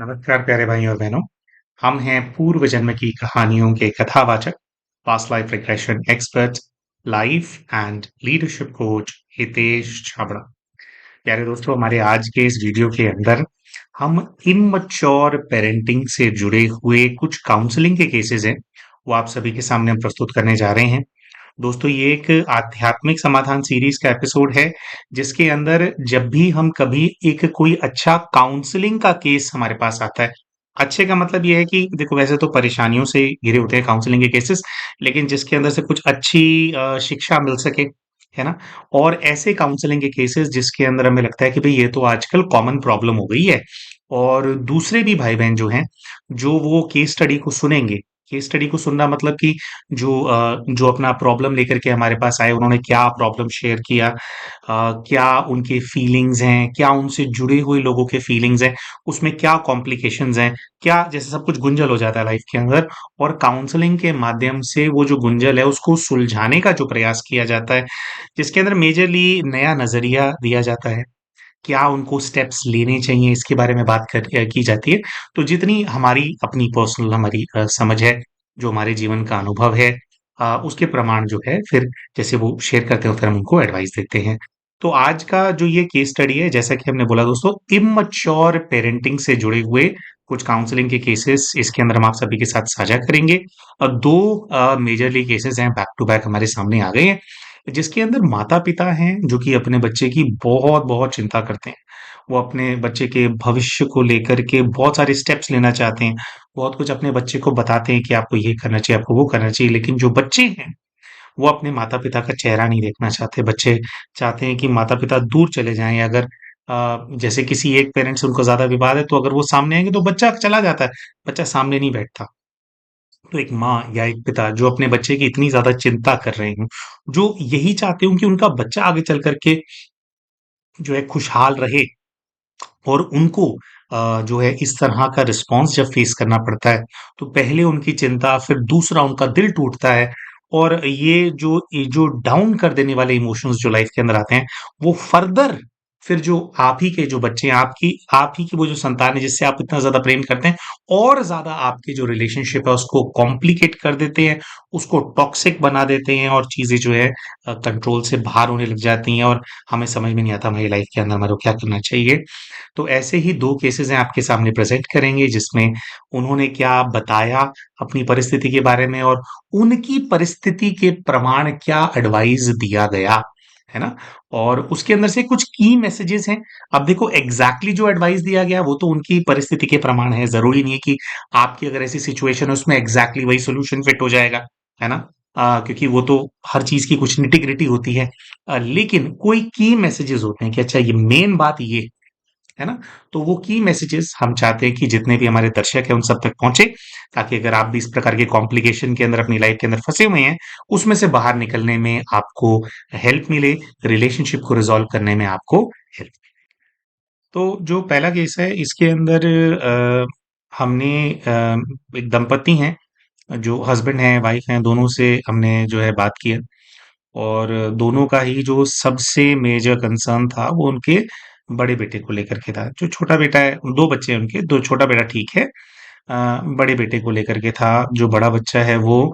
नमस्कार प्यारे भाई और बहनों। हम हैं पूर्व जन्म की कहानियों के कथावाचक, past life regression expert, life and leadership coach Hitesh Chhabra. प्यारे दोस्तों, हमारे आज के इस वीडियो के अंदर हम इमैच्योर पेरेंटिंग से जुड़े हुए कुछ काउंसलिंग के केसेस हैं, वो आप सभी के सामने हम प्रस्तुत करने जा रहे हैं। दोस्तों, ये एक आध्यात्मिक समाधान सीरीज का एपिसोड है, जिसके अंदर जब भी हम कभी एक कोई अच्छा काउंसलिंग का केस हमारे पास आता है, अच्छे का मतलब ये है कि देखो, वैसे तो परेशानियों से घिरे होते हैं काउंसलिंग के केसेस, लेकिन जिसके अंदर से कुछ अच्छी शिक्षा मिल सके, है ना। और ऐसे काउंसलिंग के केसेस जिसके अंदर हमें लगता है कि भाई ये तो आजकल कॉमन प्रॉब्लम हो गई है, और दूसरे भी भाई बहन जो हैं, जो वो केस स्टडी को सुनेंगे। केस स्टडी को सुनना मतलब कि जो अपना प्रॉब्लम लेकर के हमारे पास आए, उन्होंने क्या प्रॉब्लम शेयर किया, क्या उनके फीलिंग्स हैं, क्या उनसे जुड़े हुए लोगों के फीलिंग्स हैं, उसमें क्या कॉम्प्लिकेशंस हैं, क्या जैसे सब कुछ गुंजल हो जाता है लाइफ के अंदर। और काउंसलिंग के माध्यम से वो जो गुंजल है उसको सुलझाने का जो प्रयास किया जाता है, जिसके अंदर मेजरली नया नजरिया दिया जाता है, क्या उनको स्टेप्स लेने चाहिए, इसके बारे में बात की जाती है। तो जितनी हमारी अपनी पर्सनल हमारी समझ है, जो हमारे जीवन का अनुभव है, उसके प्रमाण जो है फिर जैसे वो शेयर करते हैं, फिर हम उनको एडवाइस देते हैं। तो आज का जो ये केस स्टडी है, जैसा कि हमने बोला दोस्तों, इमैच्योर पेरेंटिंग से जुड़े हुए कुछ काउंसलिंग के केसेस इसके अंदर हम आप सभी के साथ साझा करेंगे। और दो मेजरली केसेस हैं, बैक टू बैक हमारे सामने आ गए हैं, जिसके अंदर माता-पिता हैं जो कि अपने बच्चे की बहुत-बहुत चिंता करते हैं। वो अपने बच्चे के भविष्य को लेकर के बहुत सारे स्टेप्स लेना चाहते हैं। बहुत कुछ अपने बच्चे को बताते हैं कि आपको ये करना चाहिए, आपको वो करना चाहिए। लेकिन जो बच्चे हैं, वो अपने माता-पिता का चेहरा नहीं देखना चाहते। बच्चे चाहते हैं कि माता-पिता दूर चले जाएँ। अगर जैसे किसी एक पेरेंट से उनको ज़्यादा विवाद है, तो अगर वो सामने आएँगे तो बच्चा चला जाता है, बच्चा सामने नहीं बैठता। तो एक माँ या एक पिता जो अपने बच्चे की इतनी ज़्यादा चिंता कर रहे हों, जो यही चाहते हों कि उनका बच्चा आगे चल कर के जो है खुशहाल रहे, और उनको जो है इस तरह का रिस्पॉन्स जब फेस करना पड़ता है, तो पहले उनकी चिंता, फिर दूसरा उनका दिल टूटता है। और ये जो डाउन कर देने वाले इमोशंस जो लाइफ के अंदर आते हैं, वो फर्दर फिर जो आप ही के जो बच्चे हैं, आप ही की वो जो संतान है जिससे आप इतना ज्यादा प्रेम करते हैं, और ज्यादा आपके जो रिलेशनशिप है उसको कॉम्प्लिकेट कर देते हैं, उसको टॉक्सिक बना देते हैं, और चीजें जो है कंट्रोल से बाहर होने लग जाती हैं, और हमें समझ में नहीं आता हमारी लाइफ के अंदर हमारे को क्या करना चाहिए। तो ऐसे ही 2 केसेज़ हैं, आपके सामने प्रेज़ेंट करेंगे, जिसमें उन्होंने क्या बताया अपनी परिस्थिति के बारे में, और उनकी परिस्थिति के प्रमाण क्या एडवाइस दिया गया, है ना? और उसके अंदर से कुछ की मैसेजेस हैं। अब देखो, एग्ज़ैक्टली जो एडवाइस दिया गया वो तो उनकी परिस्थिति के प्रमाण है, ज़रूरी नहीं है कि आपकी अगर ऐसी सिचुएशन है उसमें एग्ज़ैक्टली वही सॉल्यूशन फिट हो जाएगा, है ना? क्योंकि वो तो हर चीज़ की कुछ निटी-ग्रिटी होती है। लेकिन कोई की मैसेजेस होते हैं कि अच्छा, ये मेन बात ये है ना। तो वो की मैसेजेस हम चाहते हैं कि जितने भी हमारे दर्शक हैं उन सब तक पहुंचे, ताकि अगर आप भी इस प्रकार के कॉम्प्लिकेशन के अंदर अपनी लाइफ के अंदर फंसे हुए हैं, उसमें से बाहर निकलने में आपको हेल्प मिले, रिलेशनशिप को रिजॉल्व करने में आपको हेल्प। तो जो पहला केस है इसके अंदर हमने एक दंपति हैं, जो हस्बैंड हैं वाइफ हैं, दोनों से हमने जो है बात किया। और दोनों का ही जो सबसे मेजर कंसर्न था वो उनके बड़े बेटे को लेकर के था। जो छोटा बेटा है, 2 बच्चे हैं उनके, 2 छोटा बेटा ठीक है। बड़े बेटे को लेकर के था। जो बड़ा बच्चा है वो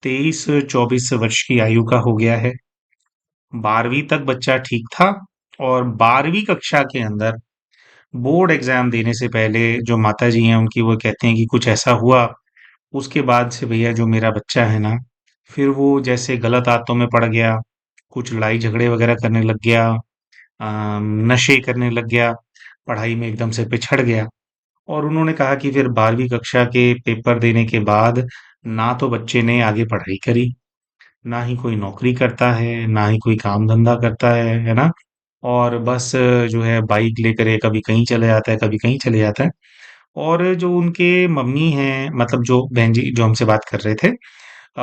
23-24 वर्ष की आयु का हो गया है। 12वीं तक बच्चा ठीक था, और 12वीं कक्षा के अंदर बोर्ड एग्ज़ाम देने से पहले जो माताजी हैं उनकी, वो कहती हैं कि कुछ ऐसा हुआ, उसके बाद से भैया जो मेरा बच्चा है ना, फिर वो जैसे गलत आदतों में पड़ गया, कुछ लड़ाई झगड़े वगैरह करने लग गया, नशे करने लग गया, पढ़ाई में एकदम से पिछड़ गया। और उन्होंने कहा कि फिर 12वीं कक्षा के पेपर देने के बाद ना तो बच्चे ने आगे पढ़ाई करी, ना ही कोई नौकरी करता है, ना ही कोई काम धंधा करता है ना? और बस जो है बाइक लेकर ये कभी कहीं चले जाता है, कभी कहीं चले जाता है। और जो उनके मम्मी हैं, मतलब जो बहन जी जो हमसे बात कर रहे थे,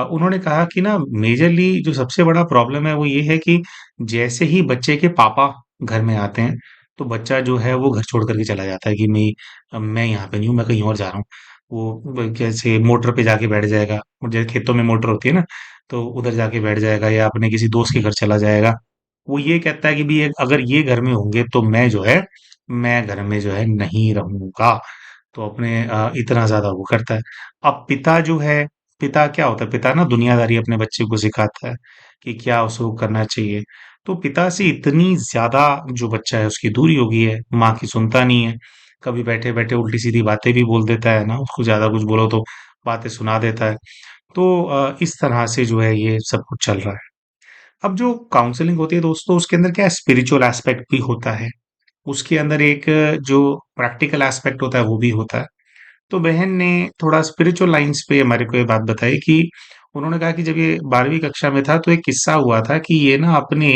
उन्होंने कहा कि ना मेजरली जो सबसे बड़ा प्रॉब्लम है वो ये है कि जैसे ही बच्चे के पापा घर में आते हैं, तो बच्चा जो है वो घर छोड़ करके चला जाता है कि मैं यहाँ पे नहीं हूँ, मैं कहीं और जा रहा हूँ। वो कैसे मोटर पे जाके बैठ जाएगा, और जैसे खेतों में मोटर होती है ना, तो उधर जाके बैठ जाएगा, या अपने किसी दोस्त के घर चला जाएगा। वो ये कहता है कि भी अगर ये घर में होंगे तो मैं जो है, मैं घर में जो है नहीं रहूंगा। तो अपने इतना ज़्यादा वो करता है। अब पिता जो है, पिता क्या होता है, पिता ना दुनियादारी अपने बच्चे को सिखाता है कि क्या उसको करना चाहिए। तो पिता से इतनी ज़्यादा जो बच्चा है उसकी दूरी हो गई है, माँ की सुनता नहीं है। कभी बैठे-बैठे उल्टी-सीधी बातें भी बोल देता है ना, उसको ज़्यादा कुछ बोलो तो बातें सुना देता है। तो इस तरह से जो है ये सब कुछ चल रहा है। अब जो काउंसलिंग होती है दोस्तों, उसके अंदर क्या है, स्पिरिचुअल एस्पेक्ट भी होता है। उसके अंदर एक जो प्रैक्टिकल एस्पेक्ट होता है वो भी होता है। तो बहन ने थोड़ा स्पिरिचुअल लाइंस पे हमारे को ये बात बताई कि उन्होंने कहा कि जब ये 12वीं कक्षा में था तो एक किस्सा हुआ था कि ये ना अपने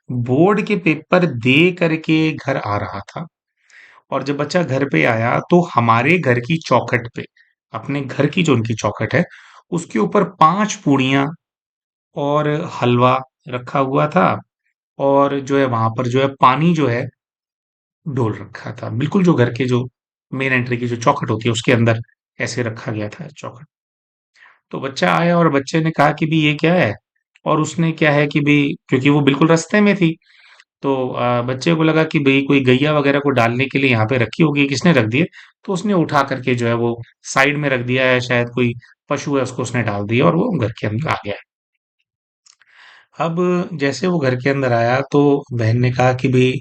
बोर्ड के पेपर दे करके घर आ रहा था। और जब बच्चा घर पे आया तो हमारे घर की चौखट पे, अपने घर की जो उनकी चौखट है, उसके ऊपर 5 पूड़ियाँ और हलवा रखा हुआ था। और जो है वहां पर जो है पानी जो है डोल रखा था, बिल्कुल जो घर के जो मेन एंट्री की जो चौखट होती है उसके अंदर ऐसे रखा गया था चौखट। तो बच्चा आया और बच्चे ने कहा कि भी ये क्या है। और उसने क्या है कि भी, क्योंकि वो बिल्कुल रास्ते में थी, तो बच्चे को लगा कि भाई कोई गैया वगैरह को डालने के लिए यहाँ पे रखी होगी, किसने रख दी है। तो उसने उठा करके जो है वो साइड में रख दिया है, शायद कोई पशु है उसको उसने डाल दिया और वो घर के अंदर आ गया। अब जैसे वो घर के अंदर आया तो बहन ने कहा कि भाई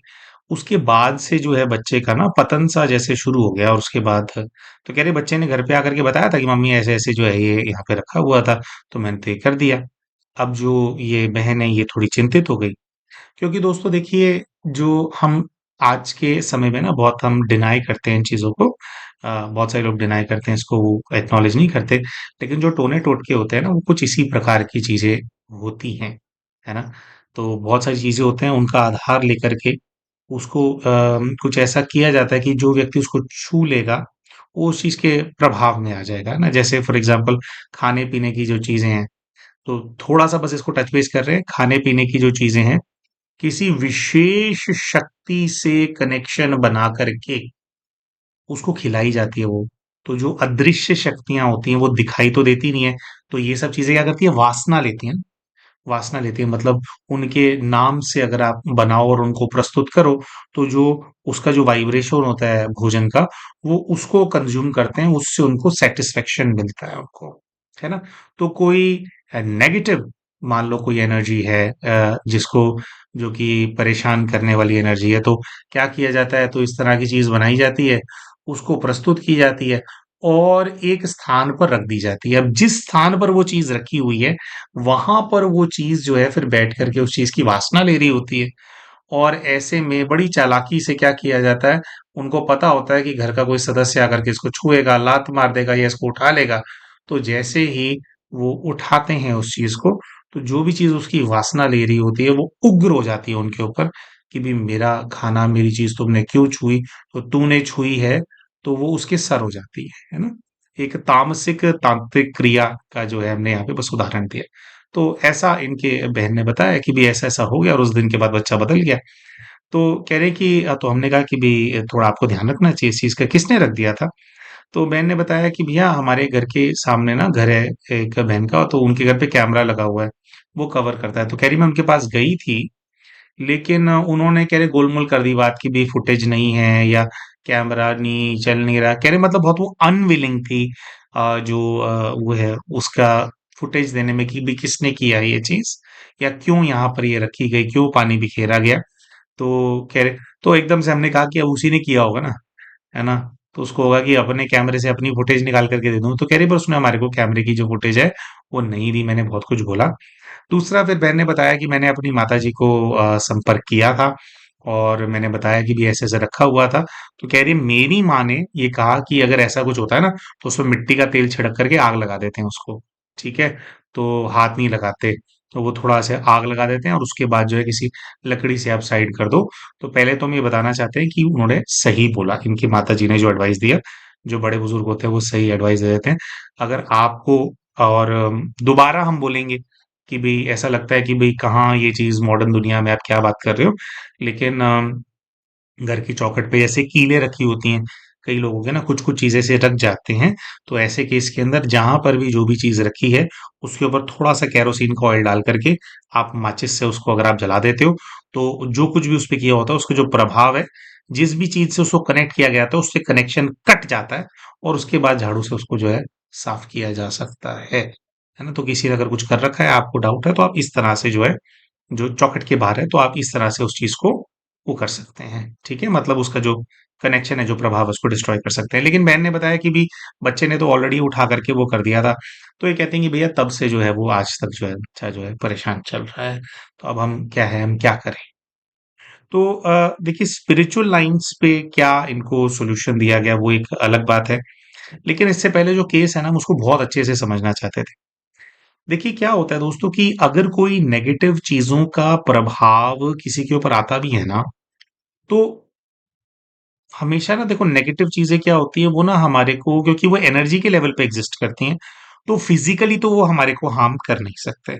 उसके बाद से जो है बच्चे का ना पतन सा जैसे शुरू हो गया। और उसके बाद तो कह रहे बच्चे ने घर पे आकर के बताया था कि मम्मी ऐसे ऐसे जो है ये यहाँ पे रखा हुआ था, तो मैंने तो ये कर दिया। अब जो ये बहन है ये थोड़ी चिंतित हो गई, क्योंकि दोस्तों देखिए, जो हम आज के समय में ना बहुत हम डिनाई करते हैं इन चीजों को। बहुत सारे लोग डिनाई करते हैं इसको, वो एक्नॉलेज नहीं करते। लेकिन जो टोने टोटके होते हैं ना वो कुछ इसी प्रकार की चीजें होती हैं, है ना। तो बहुत सारी चीजें होते हैं, उनका आधार लेकर के उसको कुछ ऐसा किया जाता है कि जो व्यक्ति उसको छू लेगा वो उस चीज के प्रभाव में आ जाएगा ना। जैसे फॉर एग्जाम्पल खाने पीने की जो चीजें हैं, तो थोड़ा सा बस इसको टच बेस कर रहे हैं। खाने पीने की जो चीजें हैं, किसी विशेष शक्ति से कनेक्शन बना करके उसको खिलाई जाती है वो। तो जो अदृश्य शक्तियां होती हैं वो दिखाई तो देती नहीं है। तो ये सब चीजें क्या करती है, वासना लेती हैं। वासना लेती है मतलब उनके नाम से अगर आप बनाओ और उनको प्रस्तुत करो, तो जो उसका जो वाइब्रेशन होता है भोजन का, वो उसको कंज्यूम करते हैं, उससे उनको सेटिस्फेक्शन मिलता है उनको, है ना। तो कोई नेगेटिव, मान लो कोई एनर्जी है जिसको, जो कि परेशान करने वाली एनर्जी है, तो क्या किया जाता है, तो इस तरह की चीज बनाई जाती है, उसको प्रस्तुत की जाती है और एक स्थान पर रख दी जाती है। अब जिस स्थान पर वो चीज रखी हुई है वहां पर वो चीज जो है फिर बैठ करके उस चीज की वासना ले रही होती है। और ऐसे में बड़ी चालाकी से क्या किया जाता है, उनको पता होता है कि घर का कोई सदस्य आकर के इसको छुएगा, लात मार देगा या इसको उठा लेगा। तो जैसे ही वो उठाते हैं उस चीज को, तो जो भी चीज उसकी वासना ले रही होती है वो उग्र हो जाती है उनके ऊपर कि भी मेरा खाना, मेरी चीज तुमने क्यों छुई, तो तूने छुई है। तो वो उसके सर हो जाती है ना। एक तामसिक तांत्रिक क्रिया का जो है हमने यहाँ पे बस उदाहरण दिया। तो ऐसा इनके बहन ने बताया कि भी ऐसा ऐसा हो गया और उस दिन के बाद बच्चा बदल गया। तो कह रहे कि तो हमने कहा कि भी थोड़ा आपको ध्यान रखना चाहिए इस चीज का, किसने रख दिया था। तो बहन ने बताया कि भैया हमारे घर के सामने ना घर है एक बहन का, तो उनके घर पे कैमरा लगा हुआ है, वो कवर करता है। तो कह रही मैं उनके पास गई थी, लेकिन उन्होंने कह रहे गोलमोल कर दी बात की भी फुटेज नहीं है या कैमरा नहीं चल नहीं रहा। कह रहे मतलब बहुत वो अनविलिंग थी जो वो है उसका फुटेज देने में कि भी किसने किया है ये चीज, या क्यों यहाँ पर ये रखी गई, क्यों पानी बिखेरा गया। तो कह रहे, तो एकदम से हमने कहा कि अब उसी ने किया होगा ना, है ना। तो उसको होगा कि अपने कैमरे से अपनी फुटेज निकाल करके दे दूं। तो कह रही पर उसने हमारे को कैमरे की जो फुटेज है वो नहीं दी, मैंने बहुत कुछ बोला। दूसरा फिर बहन ने बताया कि मैंने अपनी माताजी को संपर्क किया था और मैंने बताया कि भी ऐसे ऐसे रखा हुआ था। तो कह रही मेरी माँ ने ये कहा कि अगर ऐसा कुछ होता है ना तो उसमें मिट्टी का तेल छिड़क करके आग लगा देते हैं उसको, ठीक है। तो हाथ नहीं लगाते, तो वो थोड़ा से आग लगा देते हैं और उसके बाद जो है किसी लकड़ी से आप साइड कर दो। तो पहले तो हम ये बताना चाहते हैं कि उन्होंने सही बोला, इनकी माता जी ने जो एडवाइस दिया, जो बड़े बुजुर्ग होते हैं वो सही एडवाइस दे देते हैं। अगर आपको, और दोबारा हम बोलेंगे कि भाई ऐसा लगता है कि भाई कहाँ ये चीज मॉडर्न दुनिया में आप क्या बात कर रहे हो, लेकिन घर की चौखट पे ऐसे कीलें रखी होती हैं, कई लोगों के ना कुछ-कुछ चीज़ें से रख जाते हैं, तो ऐसे केस के अंदर जहाँ पर भी जो भी चीज़ रखी है, उसके ऊपर थोड़ा-सा केरोसिन का ऑयल डाल करके आप माचिस से उसको अगर आप जला देते हो, तो जो कुछ भी उसपे किया होता है, उसका जो प्रभाव है, जिस भी चीज़ से उसको कनेक्ट किया गया था, उससे कनेक्शन कट जाता है और उसके बाद झाड़ू से उसको जो है साफ किया जा सकता है ना? तो किसी ने अगर कुछ कर रखा है, आपको डाउट है, तो आप इस तरह से जो है, जो चौखट के बाहर है, तो आप इस तरह से उस चीज़ को वो कर सकते हैं, ठीक है? मतलब उसका जो कनेक्शन है, जो प्रभाव है, उसको डिस्ट्रॉय कर सकते हैं। लेकिन बहन ने बताया कि भी बच्चे ने तो ऑलरेडी उठा करके वो कर दिया था, तो ये कहते हैं कि भैया तब से जो है वो आज तक जो है बच्चा जो है परेशान चल रहा है, तो अब हम क्या है, हम क्या करें? तो देखिए स्पिरिचुअल लाइन्स पे क्या इनको सॉल्यूशन दिया गया वो एक अलग बात है। लेकिन इससे पहले जो केस है ना हम उसको बहुत अच्छे से समझना चाहते थे। देखिए क्या होता है दोस्तों कि अगर कोई नेगेटिव चीज़ों का प्रभाव किसी के ऊपर आता भी है ना, तो हमेशा ना देखो नेगेटिव चीज़ें क्या होती है वो ना हमारे को क्योंकि वो एनर्जी के लेवल पे एग्ज़िस्ट करती हैं, तो फिज़िकली तो वो हमारे को हार्म कर नहीं सकते,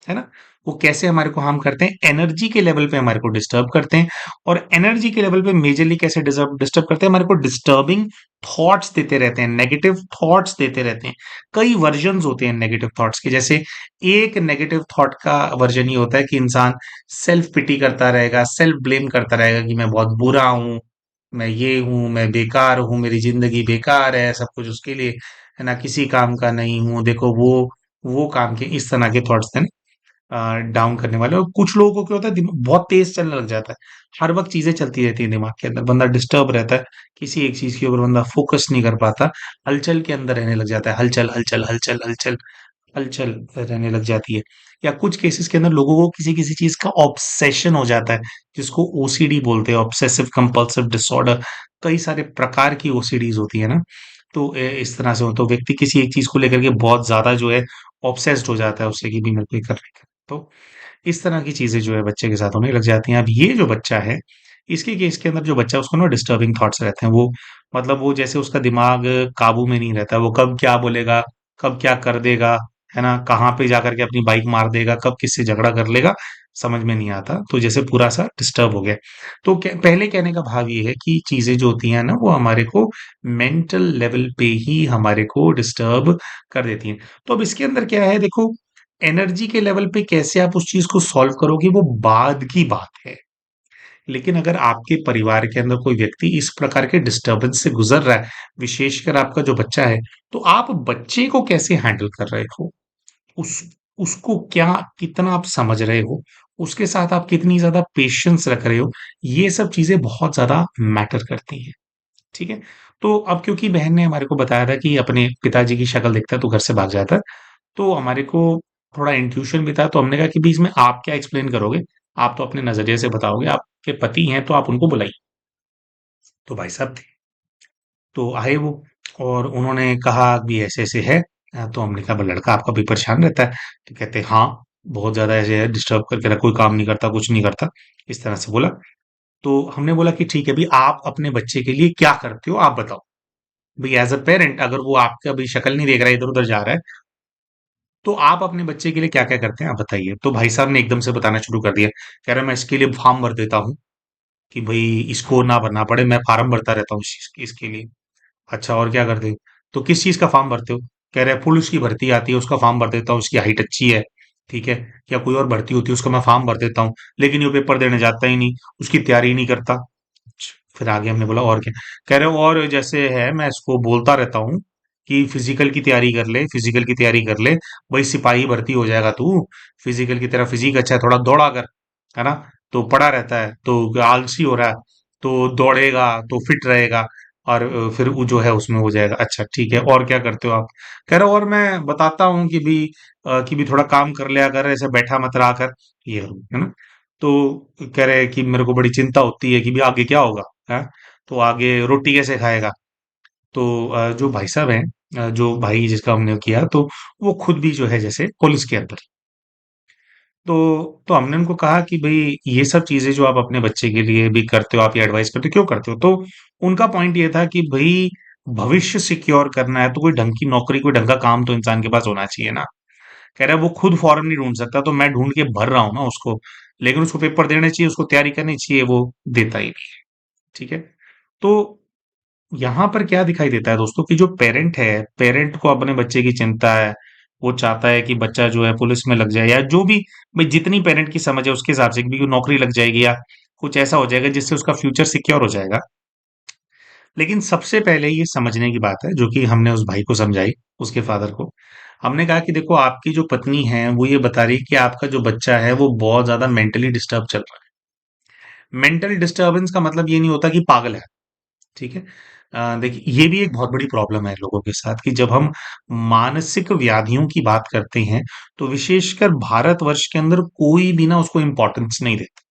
है ना? वो कैसे हमारे को हार्म करते हैं? एनर्जी के लेवल पे हमारे को डिस्टर्ब करते हैं और एनर्जी के लेवल पे मेजरली कैसे डिज़र्ब डिस्टर्ब करते हैं? हमारे को डिस्टर्बिंग थॉट्स देते रहते हैं, नेगेटिव थॉट्स देते रहते हैं। कई वर्जन्स होते हैं नेगेटिव थॉट्स के, जैसे एक नेगेटिव थॉट का वर्जन ये होता है कि इंसान सेल्फ पिटी करता रहेगा, सेल्फ ब्लेम करता रहेगा कि मैं बहुत बुरा हूँ, मैं ये हूँ, मैं बेकार हूँ, मेरी ज़िंदगी बेकार है, सब कुछ उसके लिए, है ना? किसी काम का नहीं हूँ, देखो वो काम के इस तरह के थॉट्स थे ना डाउन करने वाले और कुछ लोगों को क्या होता है बहुत तेज़ चलने लग जाता है। हर वक़्त चीज़ें चलती रहती हैं दिमाग के अंदर, बंदा डिस्टर्ब रहता है, किसी एक चीज़ के ऊपर बंदा फ़ोकस नहीं कर पाता, हलचल के अंदर रहने लग जाता है, हलचल, हलचल, हलचल, हलचल, हलचल रहने लग जाती है। या कुछ केसेस के अंदर लोगों को किसी-किसी चीज़ का ऑब्सेशन हो जाता है, जिसको ओसीडी बोलते हैं, ऑब्सेसिव कंपल्सिव डिसऑर्डर। कई सारे प्रकार की ओसीडीज़ होती है ना, तो इस तरह से हो तो व्यक्ति किसी एक चीज़ को लेकर के बहुत ज़्यादा जो है ऑब्सेस्ड हो जाता है उससे कि भी मेरे को ये करना है। तो इस तरह की चीज़ें जो है बच्चे के साथ होने लग जाती हैं। अब ये जो बच्चा है, इसके केस के अंदर जो बच्चा है उसको ना डिस्टर्बिंग थॉट्स रहते हैं। वो मतलब वो जैसे उसका दिमाग काबू में नहीं रहता। वो कब क्या बोलेगा, कब क्या कर देगा, है ना? कहाँ पे जाकर के अपनी बाइक मार देगा, कब किससे झगड़ा कर लेगा, समझ में नहीं आता। तो जैसे पूरा-सा डिस्टर्ब हो गया। तो क पहले कहने का भाव ये है कि चीज़ें जो होती हैं ना, वो हमारे को मेंटल लेवल पे ही हमारे को डिस्टर्ब कर देती हैं। तो अब इसके अंदर क्या है देखो एनर्जी के लेवल पे कैसे आप उस चीज़ को सॉल्व करोगे वो बाद की बात है। लेकिन अगर आपके परिवार के अंदर कोई व्यक्ति इस प्रकार के डिस्टर्बेंस से गुज़र रहा है, विशेषकर आपका जो बच्चा है, तो आप बच्चे को कैसे हैंडल कर रहे हो? उस उसको क्या कितना आप समझ रहे हो? उसके साथ आप कितनी ज़्यादा पेशेंस रख रहे हो? ये सब चीज़ें बहुत ज़्यादा मैटर करती हैं, ठीक है? तो अब क्योंकि बहन ने हमारे को बताया था कि अपने पिताजी की शक्ल देखता है तो घर से भाग जाता है। तो हमारे को थोड़ा इंट्यूशन भी था, तो हमने कहा कि भई इसमें आप क्या एक्सप्लेन करोगे? आप तो अपने नज़रिए से बताओगे, आपके पति हैं तो आप उनको बुलाइए। तो भाई साहब थे, तो आए वो और उन्होंने कहा कि ऐसे-ऐसे है। तो हमने कहा लड़का आपका भी परेशान रहता है? तो कहते हाँ, बहुत ज़्यादा ऐसे है डिस्टर्ब करके रखा कोई काम नहीं करता, कुछ नहीं करता, इस तरह से बोला। तो हमने बोला कि ठीक है भई आप अपने बच्चे के लिए क्या करते हो आप बताओ? भई एज़ अ पेरेंट अगर वो आपका अभी शक्ल नहीं देख रहा है, इधर-उधर जा रहा है, तो आप अपने बच्चे के लिए क्या-क्या करते हैं, आप बताइए? तो भाई साहब ने एकदम से बताना शुरू कर दिया। कह रहा है, "मैं इसके लिए फॉर्म भर देता हूँ कि भई इसको ना भरना पड़े, मैं फॉर्म भरता रहता हूँ इसके लिए।" "अच्छा और क्या करते हो?" "तो किस चीज़ का फॉर्म भरते हो?" कह रहा है, "पुलिस की भर्ती आती है, उसका फॉर्म भर देता हूँ, उसकी हाइट अच्छी है, ठीक है? या कोई और भर्ती होती है, उसका मैं फॉर्म भर देता हूँ, लेकिन ये पेपर देने जाता ही नहीं, उसकी तैयारी ही नहीं करता।" फिर आगे हमने बोला और क्या? कह रहे हो और जैसे है मैं इसको बोलता रहता हूँ कि फिजिकल की तैयारी कर ले, फिजिकल की तैयारी कर ले, वही सिपाही भर्ती हो जाएगा तू, फिजिकल की तेरा फिजिक अच्छा है, थोड़ा दौड़ा कर, है ना? तो पड़ा रहता है, तो आलसी हो रहा है, तो दौड़ेगा तो फिट रहेगा और फिर वो जो है उसमें हो जाएगा। अच्छा ठीक है, और क्या करते हो आप? कह रहे और मैं बताता हूँ कि भी थोड़ा काम कर लिया कर, ऐसे बैठा मत रहा कर, ये है ना? तो कह रहे हैं कि मेरे को बड़ी चिंता होती है कि भी आगे क्या होगा? हैं? तो आगे रोटी कैसे खाएगा? तो जो भाई साहब हैं जो भाई जिसका हमने किया तो वो खुद भी जो है जैसे पुलिस के अंदर। तो हमने उनको कहा कि भई ये सब चीज़ें जो आप अपने बच्चे के लिए भी करते हो, आप ये एडवाइस करते हो, क्यों करते हो? तो उनका पॉइंट ये था कि भई भविष्य सिक्योर करना है तो कोई ढंग की नौकरी, कोई ढंग का काम तो इंसान के पास होना चाहिए ना। कह रहा है वो खुद फॉर्म नहीं ढूँढ सकता तो मैं ढूँढ के भर रहा हूँ ना उसको। लेकिन उसको पेपर देने चाहिए, उसको तैयारी करनी चाहिए, वो देता ही नहीं है। ठीक है? तो यहाँ पर क्या दिखाई देता है दोस्तों कि जो पेरेंट है, पेरेंट को अपने बच्चे की चिंता है, वो चाहता है कि बच्चा जो है पुलिस में लग जाए या जो भी, भाई जितनी पेरेंट की समझ है उसके हिसाब से भी नौकरी लग जाएगी या कुछ ऐसा हो जाएगा जिससे उसका फ्यूचर सिक्योर हो जाएगा। लेकिन सबसे पहले ये समझने की बात है जो कि हमने उस भाई को समझाई, उसके फादर को। हमने कहा कि देखो आपकी जो पत्नी है वो ये बता रही है कि आपका जो बच्चा है वो बहुत ज्यादा मेंटली डिस्टर्ब चल रहा है। मेंटल डिस्टर्बेंस का मतलब ये नहीं होता कि पागल है। ठीक है। देखिए ये भी एक बहुत बड़ी प्रॉब्लम है लोगों के साथ कि जब हम मानसिक व्याधियों की बात करते हैं तो विशेषकर भारतवर्ष के अंदर कोई भी ना उसको इम्पोर्टेंस नहीं देता।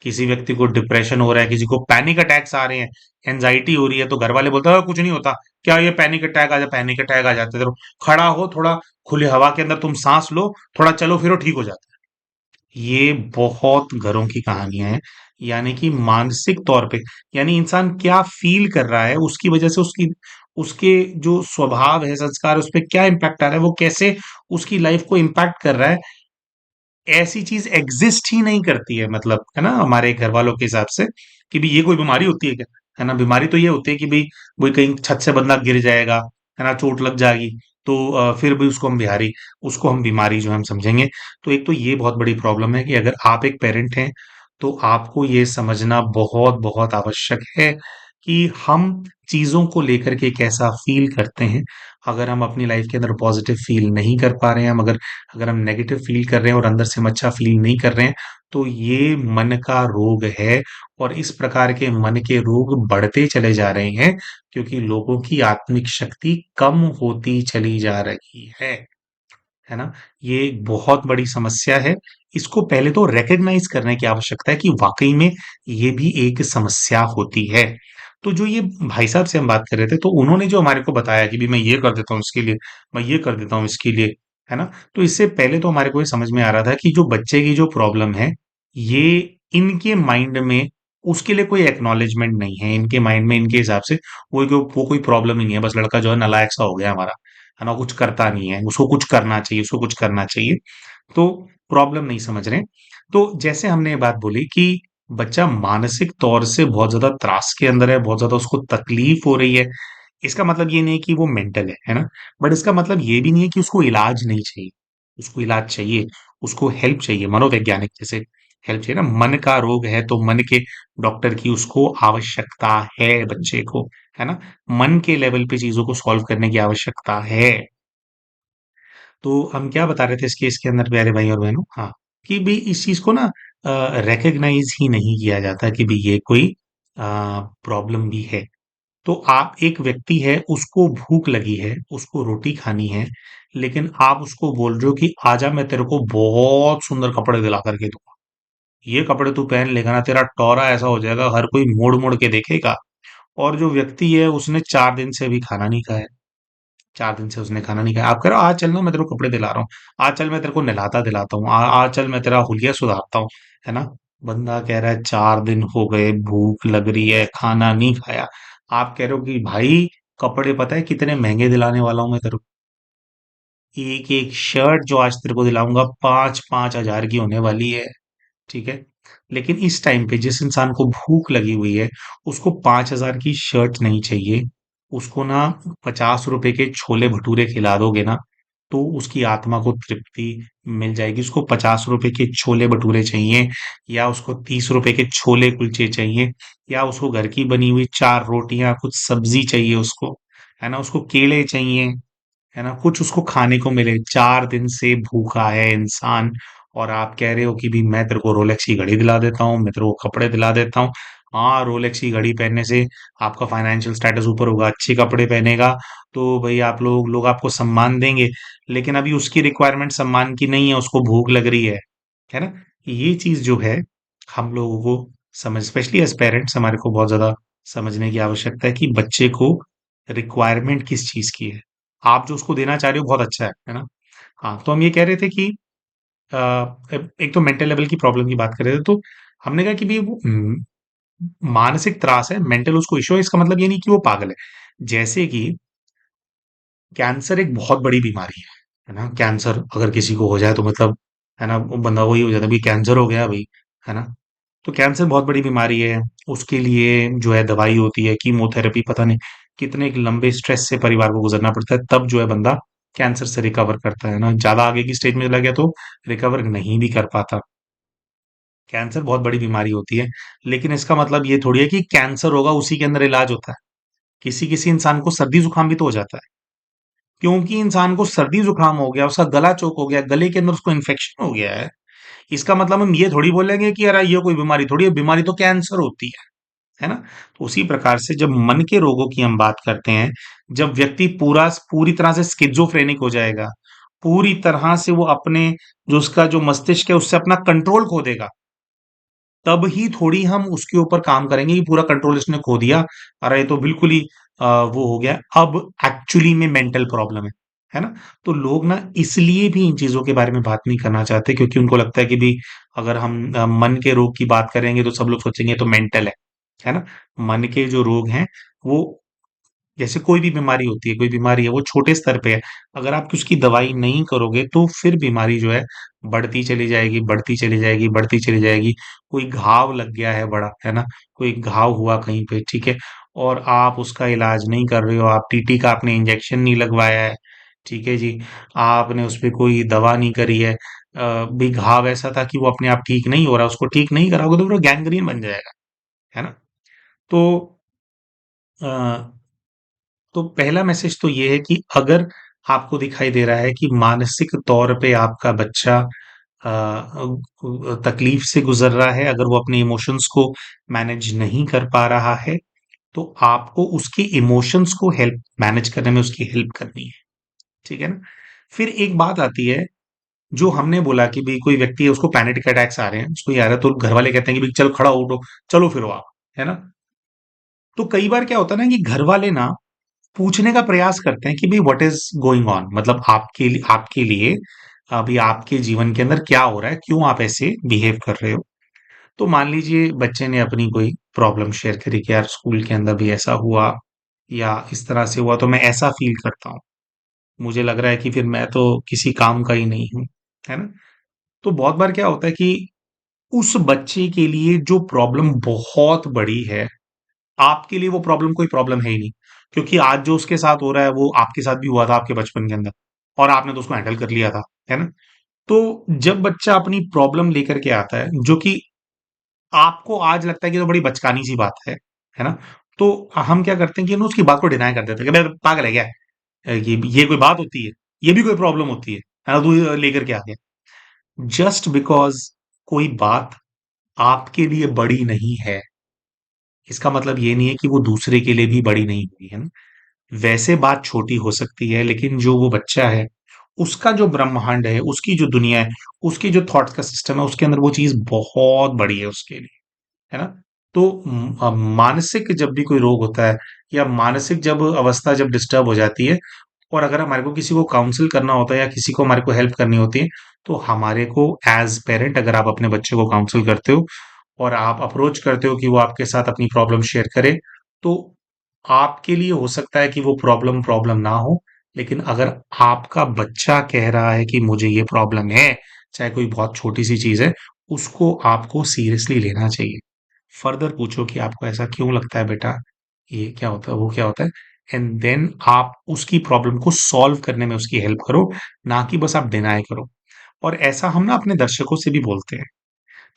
किसी व्यक्ति को डिप्रेशन हो रहा है, किसी को पैनिक अटैक्स आ रहे हैं, एंजाइटी हो रही है तो घर वाले बोलते हैं कुछ नहीं होता, क्या ये पैनिक अटैक आ जाए, पैनिक अटैक आ जाते हैं, खड़ा हो थोड़ा, खुली हवा के अंदर तुम सांस लो, थोड़ा चलो फिरो ठीक हो जाता है। ये बहुत घरों की कहानियां हैं। यानी कि मानसिक तौर पे, यानी इंसान क्या फील कर रहा है उसकी वजह से उसकी, उसके जो स्वभाव है, संस्कार, उस पर क्या इम्पैक्ट आ रहा है, वो कैसे उसकी लाइफ को इम्पैक्ट कर रहा है, ऐसी चीज एग्जिस्ट ही नहीं करती है। मतलब है ना हमारे घर वालों के हिसाब से कि भी ये कोई बीमारी होती है क्या? है ना, बीमारी तो ये होती है कि भाई कोई कहीं छत से बंदा गिर जाएगा, है ना, चोट लग जाएगी, तो फिर भी उसको हम बीमारी जो हम समझेंगे। तो एक तो ये बहुत बड़ी प्रॉब्लम है कि अगर आप एक पेरेंट हैं तो आपको ये समझना बहुत बहुत आवश्यक है कि हम चीजों को लेकर के कैसा फील करते हैं। अगर हम अपनी लाइफ के अंदर पॉजिटिव फील नहीं कर पा रहे हैं, हम अगर अगर हम नेगेटिव फील कर रहे हैं और अंदर से हम अच्छा फील नहीं कर रहे हैं, तो ये मन का रोग है। और इस प्रकार के मन के रोग बढ़ते चले जा रहे हैं क्योंकि लोगों की आत्मिक शक्ति कम होती चली जा रही है ना। ये एक बहुत बड़ी समस्या है। इसको पहले तो रिकॉग्नाइज करने की आवश्यकता है कि वाकई में ये भी एक समस्या होती है। तो जो ये भाई साहब से हम बात कर रहे थे तो उन्होंने जो हमारे को बताया कि भी मैं ये कर देता हूँ इसके लिए, मैं ये कर देता हूँ इसके लिए, है ना। तो इससे पहले तो हमारे को ये समझ में आ रहा था कि जो बच्चे की जो प्रॉब्लम है, ये इनके माइंड में उसके लिए कोई एक्नॉलेजमेंट नहीं है। इनके माइंड में इनके हिसाब से वो कोई प्रॉब्लम ही नहीं है, बस लड़का जो है नालायक सा हो गया हमारा, है ना, कुछ करता नहीं है, उसको कुछ करना चाहिए, उसको कुछ करना चाहिए। तो प्रॉब्लम नहीं समझ रहे। तो जैसे हमने ये बात बोली कि बच्चा मानसिक तौर से बहुत ज्यादा त्रास के अंदर है, बहुत ज्यादा उसको तकलीफ हो रही है, इसका मतलब ये नहीं कि वो मेंटल है ना। बट इसका मतलब ये भी नहीं है कि उसको इलाज नहीं चाहिए। उसको इलाज चाहिए, उसको हेल्प चाहिए, मनोवैज्ञानिक जैसे हेल्प चाहिए ना। मन का रोग है तो मन के डॉक्टर की उसको आवश्यकता है बच्चे को, है ना। मन के लेवल पे चीजों को सॉल्व करने की आवश्यकता है। तो हम क्या बता रहे थे इसके इसके अंदर प्यारे भाई और बहनों, हाँ, कि भी इस चीज को ना रिकग्नाइज ही नहीं किया जाता कि भी ये कोई प्रॉब्लम भी है। तो आप एक व्यक्ति है, उसको भूख लगी है, उसको रोटी खानी है, लेकिन आप उसको बोल रहे हो कि आजा मैं तेरे को बहुत सुंदर कपड़े दिला करके दूंगा, ये कपड़े तू पहन लेगा ना तेरा टौरा ऐसा हो जाएगा हर कोई मोड़ मोड़ के देखेगा। और जो व्यक्ति है उसने 4 दिन से अभी खाना नहीं खाया, 4 दिन से उसने खाना नहीं खाया, आप कह रहे हो आज चल ना मैं तेरे को कपड़े दिला रहा हूँ, आज चल मैं तेरे को नहलाता दिलाता हूँ, आज चल मैं तेरा हुलिया सुधारता हूँ, है ना। बंदा कह रहा है 4 दिन हो गए, भूख लग रही है, खाना नहीं खाया। आप कह रहे हो कि भाई कपड़े पता है कितने महंगे दिलाने वाला हूं मैं तेरे को, एक एक शर्ट जो आज तेरे को दिलाऊंगा 5-5 हजार की होने वाली है। ठीक है। लेकिन इस टाइम पे जिस इंसान को भूख लगी हुई है, उसको 5 हजार की शर्ट नहीं चाहिए, उसको ना 50 रुपए के छोले भटूरे खिला दोगे ना तो उसकी आत्मा को तृप्ति मिल जाएगी। उसको 50 रुपए के छोले भटूरे चाहिए, या उसको 30 रुपए के छोले कुलचे चाहिए, या उसको घर की बनी हुई 4 रोटियां कुछ सब्जी चाहिए उसको, है ना, उसको केले चाहिए, है ना, कुछ उसको खाने को मिले। 4 दिन से भूखा है इंसान, और आप कह रहे हो कि भी मैं तेरे को रोलेक्स की घड़ी दिला देता हूँ, मैं तेरे को कपड़े दिला देता हूँ। हाँ, रोलेक्स की घड़ी पहनने से आपका फाइनेंशियल स्टेटस ऊपर होगा, अच्छे कपड़े पहनेगा तो भाई आप लोग आपको सम्मान देंगे। लेकिन अभी उसकी रिक्वायरमेंट सम्मान की नहीं है, उसको भूख लग रही है ना। ये चीज जो है हम लोगों को समझ, स्पेशली एज पेरेंट्स, हमारे को बहुत ज्यादा समझने की आवश्यकता है कि बच्चे को रिक्वायरमेंट किस चीज की है। आप जो उसको देना चाह रहे हो बहुत अच्छा है ना। हाँ, तो हम ये कह रहे थे कि अ, एक तो मेंटल लेवल की प्रॉब्लम की बात कर रहे थे, तो हमने कहा कि भी वो मानसिक त्रास है, मेंटल उसको इश्यू है, इसका मतलब ये नहीं कि वो पागल है। जैसे कि कैंसर एक बहुत बड़ी बीमारी है ना। कैंसर अगर किसी को हो जाए तो मतलब, है ना, वो बंदा वही हो जाता है, भाई कैंसर हो गया भाई, है ना। तो कैंसर बहुत बड़ी बीमारी है। उसके लिए जो है दवाई होती है, कीमोथेरेपी, पता नहीं कितने एक लंबे स्ट्रेस से परिवार को गुजरना पड़ता है, तब जो है बंदा कैंसर से रिकवर करता है ना। ज़्यादा आगे की स्टेज में चला गया तो रिकवर नहीं भी कर पाता। कैंसर बहुत बड़ी बीमारी होती है, लेकिन इसका मतलब ये थोड़ी है कि कैंसर होगा उसी के अंदर इलाज होता है। किसी-किसी इंसान को सर्दी-जुकाम भी तो हो जाता है। क्योंकि इंसान को सर्दी-जुकाम हो गया, उसका गला चोक हो गया, गले के अंदर उसको इन्फेक्शन हो गया है, इसका मतलब हम ये थोड़ी बोलेंगे कि यार ये कोई बीमारी थोड़ी है, बीमारी तो कैंसर होती है ना? तो उसी प्रकार से जब मन के रोगों की हम बात करते हैं, जब व्यक्ति पूरी तरह से स्किज़ोफ्रेनिक हो जाएगा, पूरी तरह से वो अपने जो उसका जो मस्तिष्क है उससे अपना कंट्रोल खो देगा, तब ही थोड़ी हम उसके ऊपर काम करेंगे कि पूरा कंट्रोल इसने खो दिया, अरे ये तो बिल्कुल ही वो हो गया, अब एक्चुअली में मेंटल प्रॉब्लम है ना? तो लोग ना इसलिए भी इन चीज़ों के बारे में बात नहीं करना चाहते, क्योंकि उनको लगता है कि भई अगर हम मन के रोग की बात करेंगे तो सब लोग सोचेंगे ये तो मेंटल है ना? मन के जो रोग हैं वो जैसे कोई भी बीमारी होती है, कोई बीमारी है, वो छोटे स्तर पे है। अगर आप उसकी दवाई नहीं करोगे, तो फिर बीमारी जो है, बढ़ती चली जाएगी, बढ़ती चली जाएगी, बढ़ती चली जाएगी। कोई घाव लग गया है बड़ा, है ना? कोई घाव हुआ कहीं पे, ठीक है? और आप उसका इलाज नहीं कर रहे हो, आप टीटी का आपने इंजेक्शन नहीं लगवाया है, ठीक है जी? आपने उसपे कोई दवा नहीं करी है। भी घाव ऐसा था कि वो अपने आप ठीक नहीं हो रहा, उसको ठीक नहीं कराओगे तो फिर वो गैंग्रीन बन जाएगा, है ना? तो अ तो पहला मैसेज तो ये है कि अगर आपको दिखाई दे रहा है कि मानसिक तौर पे आपका बच्चा तकलीफ से गुजर रहा है, अगर वो अपने इमोशंस को मैनेज नहीं कर पा रहा है, तो आपको उसके इमोशंस को हेल्प मैनेज करने में उसकी हेल्प करनी है, ठीक है ना? फिर एक बात आती है, जो हमने बोला कि भाई कोई व्यक्ति है उसको पैनिक अटैक्स आ रहे हैं, उसको ये आ रहा है, तो घर वाले कहते हैं कि भाई चल खड़ा हो, उठो, चलो फिरो आप, है ना? तो कई बार क्या होता है ना कि घर वाले ना पूछने का प्रयास करते हैं कि भाई व्हाट इज गोइंग ऑन, मतलब आपके लिए अभी आपके जीवन के अंदर क्या हो रहा है, क्यों आप ऐसे बिहेव कर रहे हो। तो मान लीजिए बच्चे ने अपनी कोई प्रॉब्लम शेयर करी कि यार स्कूल के अंदर भी ऐसा हुआ या इस तरह से हुआ, तो मैं ऐसा फील करता हूँ, मुझे लग रहा है कि फिर मैं तो किसी काम का ही नहीं हूँ, है ना? तो बहुत बार क्या होता है कि उस बच्चे के लिए जो प्रॉब्लम बहुत बड़ी है, आपके लिए वो प्रॉब्लम कोई प्रॉब्लम है ही नहीं, क्योंकि आज जो उसके साथ हो रहा है वो आपके साथ भी हुआ था आपके बचपन के अंदर, और आपने तो उसको हैंडल कर लिया था, है ना? तो जब बच्चा अपनी प्रॉब्लम लेकर के आता है, जो कि आपको आज लगता है कि तो बड़ी बचकानी सी बात है ना? तो हम क्या करते हैं कि ना उसकी बात को डिनाई कर देते हैं कि अबे पागल है क्या? ये कोई बात होती है? ये भी कोई प्रॉब्लम होती है ना? तू लेकर के आ गया। जस्ट बिकॉज़ कोई बात आपके लिए बड़ी नहीं है, इसका मतलब ये नहीं है कि वो दूसरे के लिए भी बड़ी नहीं हुई, है ना? वैसे बात छोटी हो सकती है, लेकिन जो वो बच्चा है, उसका जो ब्रह्मांड है, उसकी जो दुनिया है, उसकी जो थॉट्स का सिस्टम है, उसके अंदर वो चीज़ बहुत बड़ी है उसके लिए, है ना? तो मानसिक जब भी कोई रोग होता है या मानसिक जब अवस्था जब डिस्टर्ब हो जाती है, और अगर हमारे को किसी को काउंसल करना होता है या किसी को हमारे को हेल्प करनी होती है, तो हमारे को एज़ पेरेंट अगर आप अपने बच्चे को काउंसल करते हो और आप अप्रोच करते हो कि वो आपके साथ अपनी प्रॉब्लम शेयर करे, तो आपके लिए हो सकता है कि वो प्रॉब्लम प्रॉब्लम ना हो, लेकिन अगर आपका बच्चा कह रहा है कि मुझे ये प्रॉब्लम है, चाहे कोई बहुत छोटी-सी चीज़ है, उसको आपको सीरियसली लेना चाहिए। फर्दर पूछो कि आपको ऐसा क्यों लगता है बेटा? ये क्या होता है, वो क्या होता है? एंड देन आप उसकी प्रॉब्लम को सॉल्व करने में उसकी हेल्प करो, ना कि बस आप डिनाय करो। और ऐसा हम ना अपने दर्शकों से भी बोलते हैं।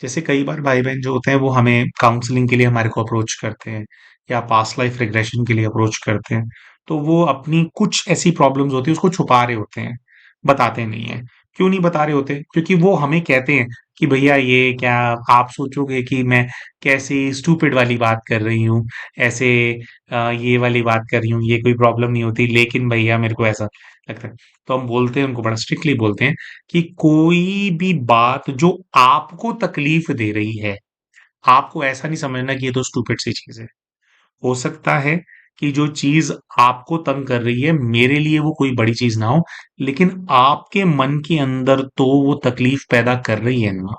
जैसे कई बार भाई-बहन जो होते हैं वो हमें काउंसलिंग के लिए हमारे को अप्रोच करते हैं या पास्ट लाइफ रिग्रेशन के लिए अप्रोच करते हैं। तो वो अपनी कुछ ऐसी प्रॉब्लम्स होती है उसको छुपा रहे होते हैं, बताते नहीं हैं। क्यों नहीं बता रहे होते? क्योंकि वो हमें कहते हैं कि भैया ये क्या आप सोचोगे कि मैं कैसी स्टूपिड वाली बात कर रही हूँ, ऐसे ये वाली बात कर रही हूँ, ये कोई प्रॉब्लम नहीं होती, लेकिन भैया मेरे को ऐसा लगता है। तो हम बोलते हैं उनको बड़ा स्ट्रिक्टली बोलते हैं कि कोई भी बात जो आपको तकलीफ दे रही है, आपको ऐसा नहीं समझना कि ये तो स्टूपिड सी चीज़ है। हो सकता है कि जो चीज़ आपको तंग कर रही है, मेरे लिए वो कोई बड़ी चीज़ ना हो, लेकिन आपके मन के अंदर तो वो तकलीफ पैदा कर रही है ना।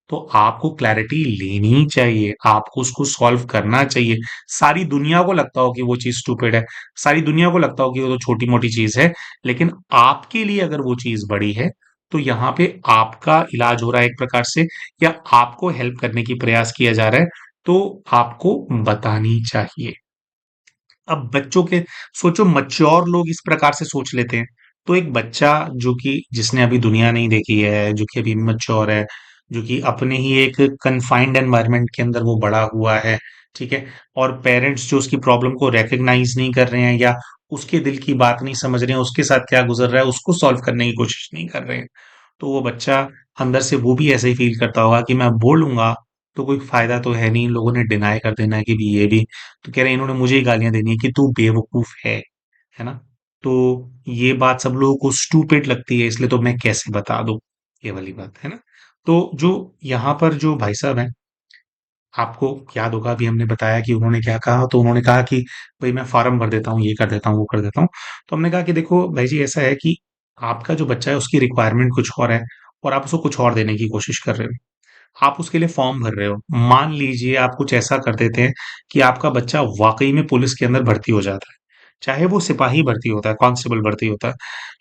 तो आपको क्लैरिटी लेनी चाहिए, आपको उसको सॉल्व करना चाहिए। सारी दुनिया को लगता हो कि वो चीज़ स्टूपिड है, सारी दुनिया को लगता हो कि वो तो छोटी-मोटी चीज़ है, लेकिन आपके लिए अगर वो चीज़ बड़ी है, तो यहाँ पे आपका इलाज हो रहा है एक प्रकार से, या आपको हेल्प करने की प्रयास किया जा रहा है, तो आपको बतानी चाहिए। अब बच्चों के सोचो, मैच्योर लोग इस प्रकार से सोच लेते हैं, तो एक बच्चा जो कि जिसने अभी दुनिया नहीं देखी है, जो कि अभी मैच्योर है, जो कि अपने ही एक कन्फाइंड एनवायरनमेंट के अंदर वो बड़ा हुआ है, ठीक है, और पेरेंट्स जो उसकी प्रॉब्लम को रिकॉग्नाइज नहीं कर रहे हैं, या उसके दिल की बात नहीं समझ रहे हैं, उसके साथ क्या गुजर रहा है उसको सॉल्व करने की कोशिश नहीं कर रहे हैं, तो वो बच्चा अंदर से वो भी ऐसे ही फील करता होगा कि मैं बोलूंगा तो कोई फायदा तो है नहीं, इन लोगों ने डिनाई कर देना है कि भी ये भी, तो कह रहे हैं इन्होंने मुझे ही गालियां देनी है कि तू बेवकूफ है ना? तो ये बात सब लोगों को स्टूपिड लगती है, इसलिए तो मैं कैसे बता दूं, ये वाली बात है ना? तो जो यहाँ पर जो भाई साहब हैं, आपको याद होगा अभी हमने बताया कि उन्होंने क्या कहा, तो उन्होंने कहा कि भाई मैं फार्म भर देता हूँ, ये कर देता हूँ, वो कर देता हूँ। तो हमने कहा कि देखो भाई जी, ऐसा है कि आपका जो बच्चा है उसकी रिक्वायरमेंट कुछ और है, और आप उसको कुछ और देने की कोशिश कर रहे हो। आप उसके लिए फॉर्म भर रहे हो, मान लीजिए आप कुछ ऐसा कर देते हैं कि आपका बच्चा वाकई में पुलिस के अंदर भर्ती हो जाता है, चाहे वो सिपाही भर्ती होता है, कांस्टेबल भर्ती होता है,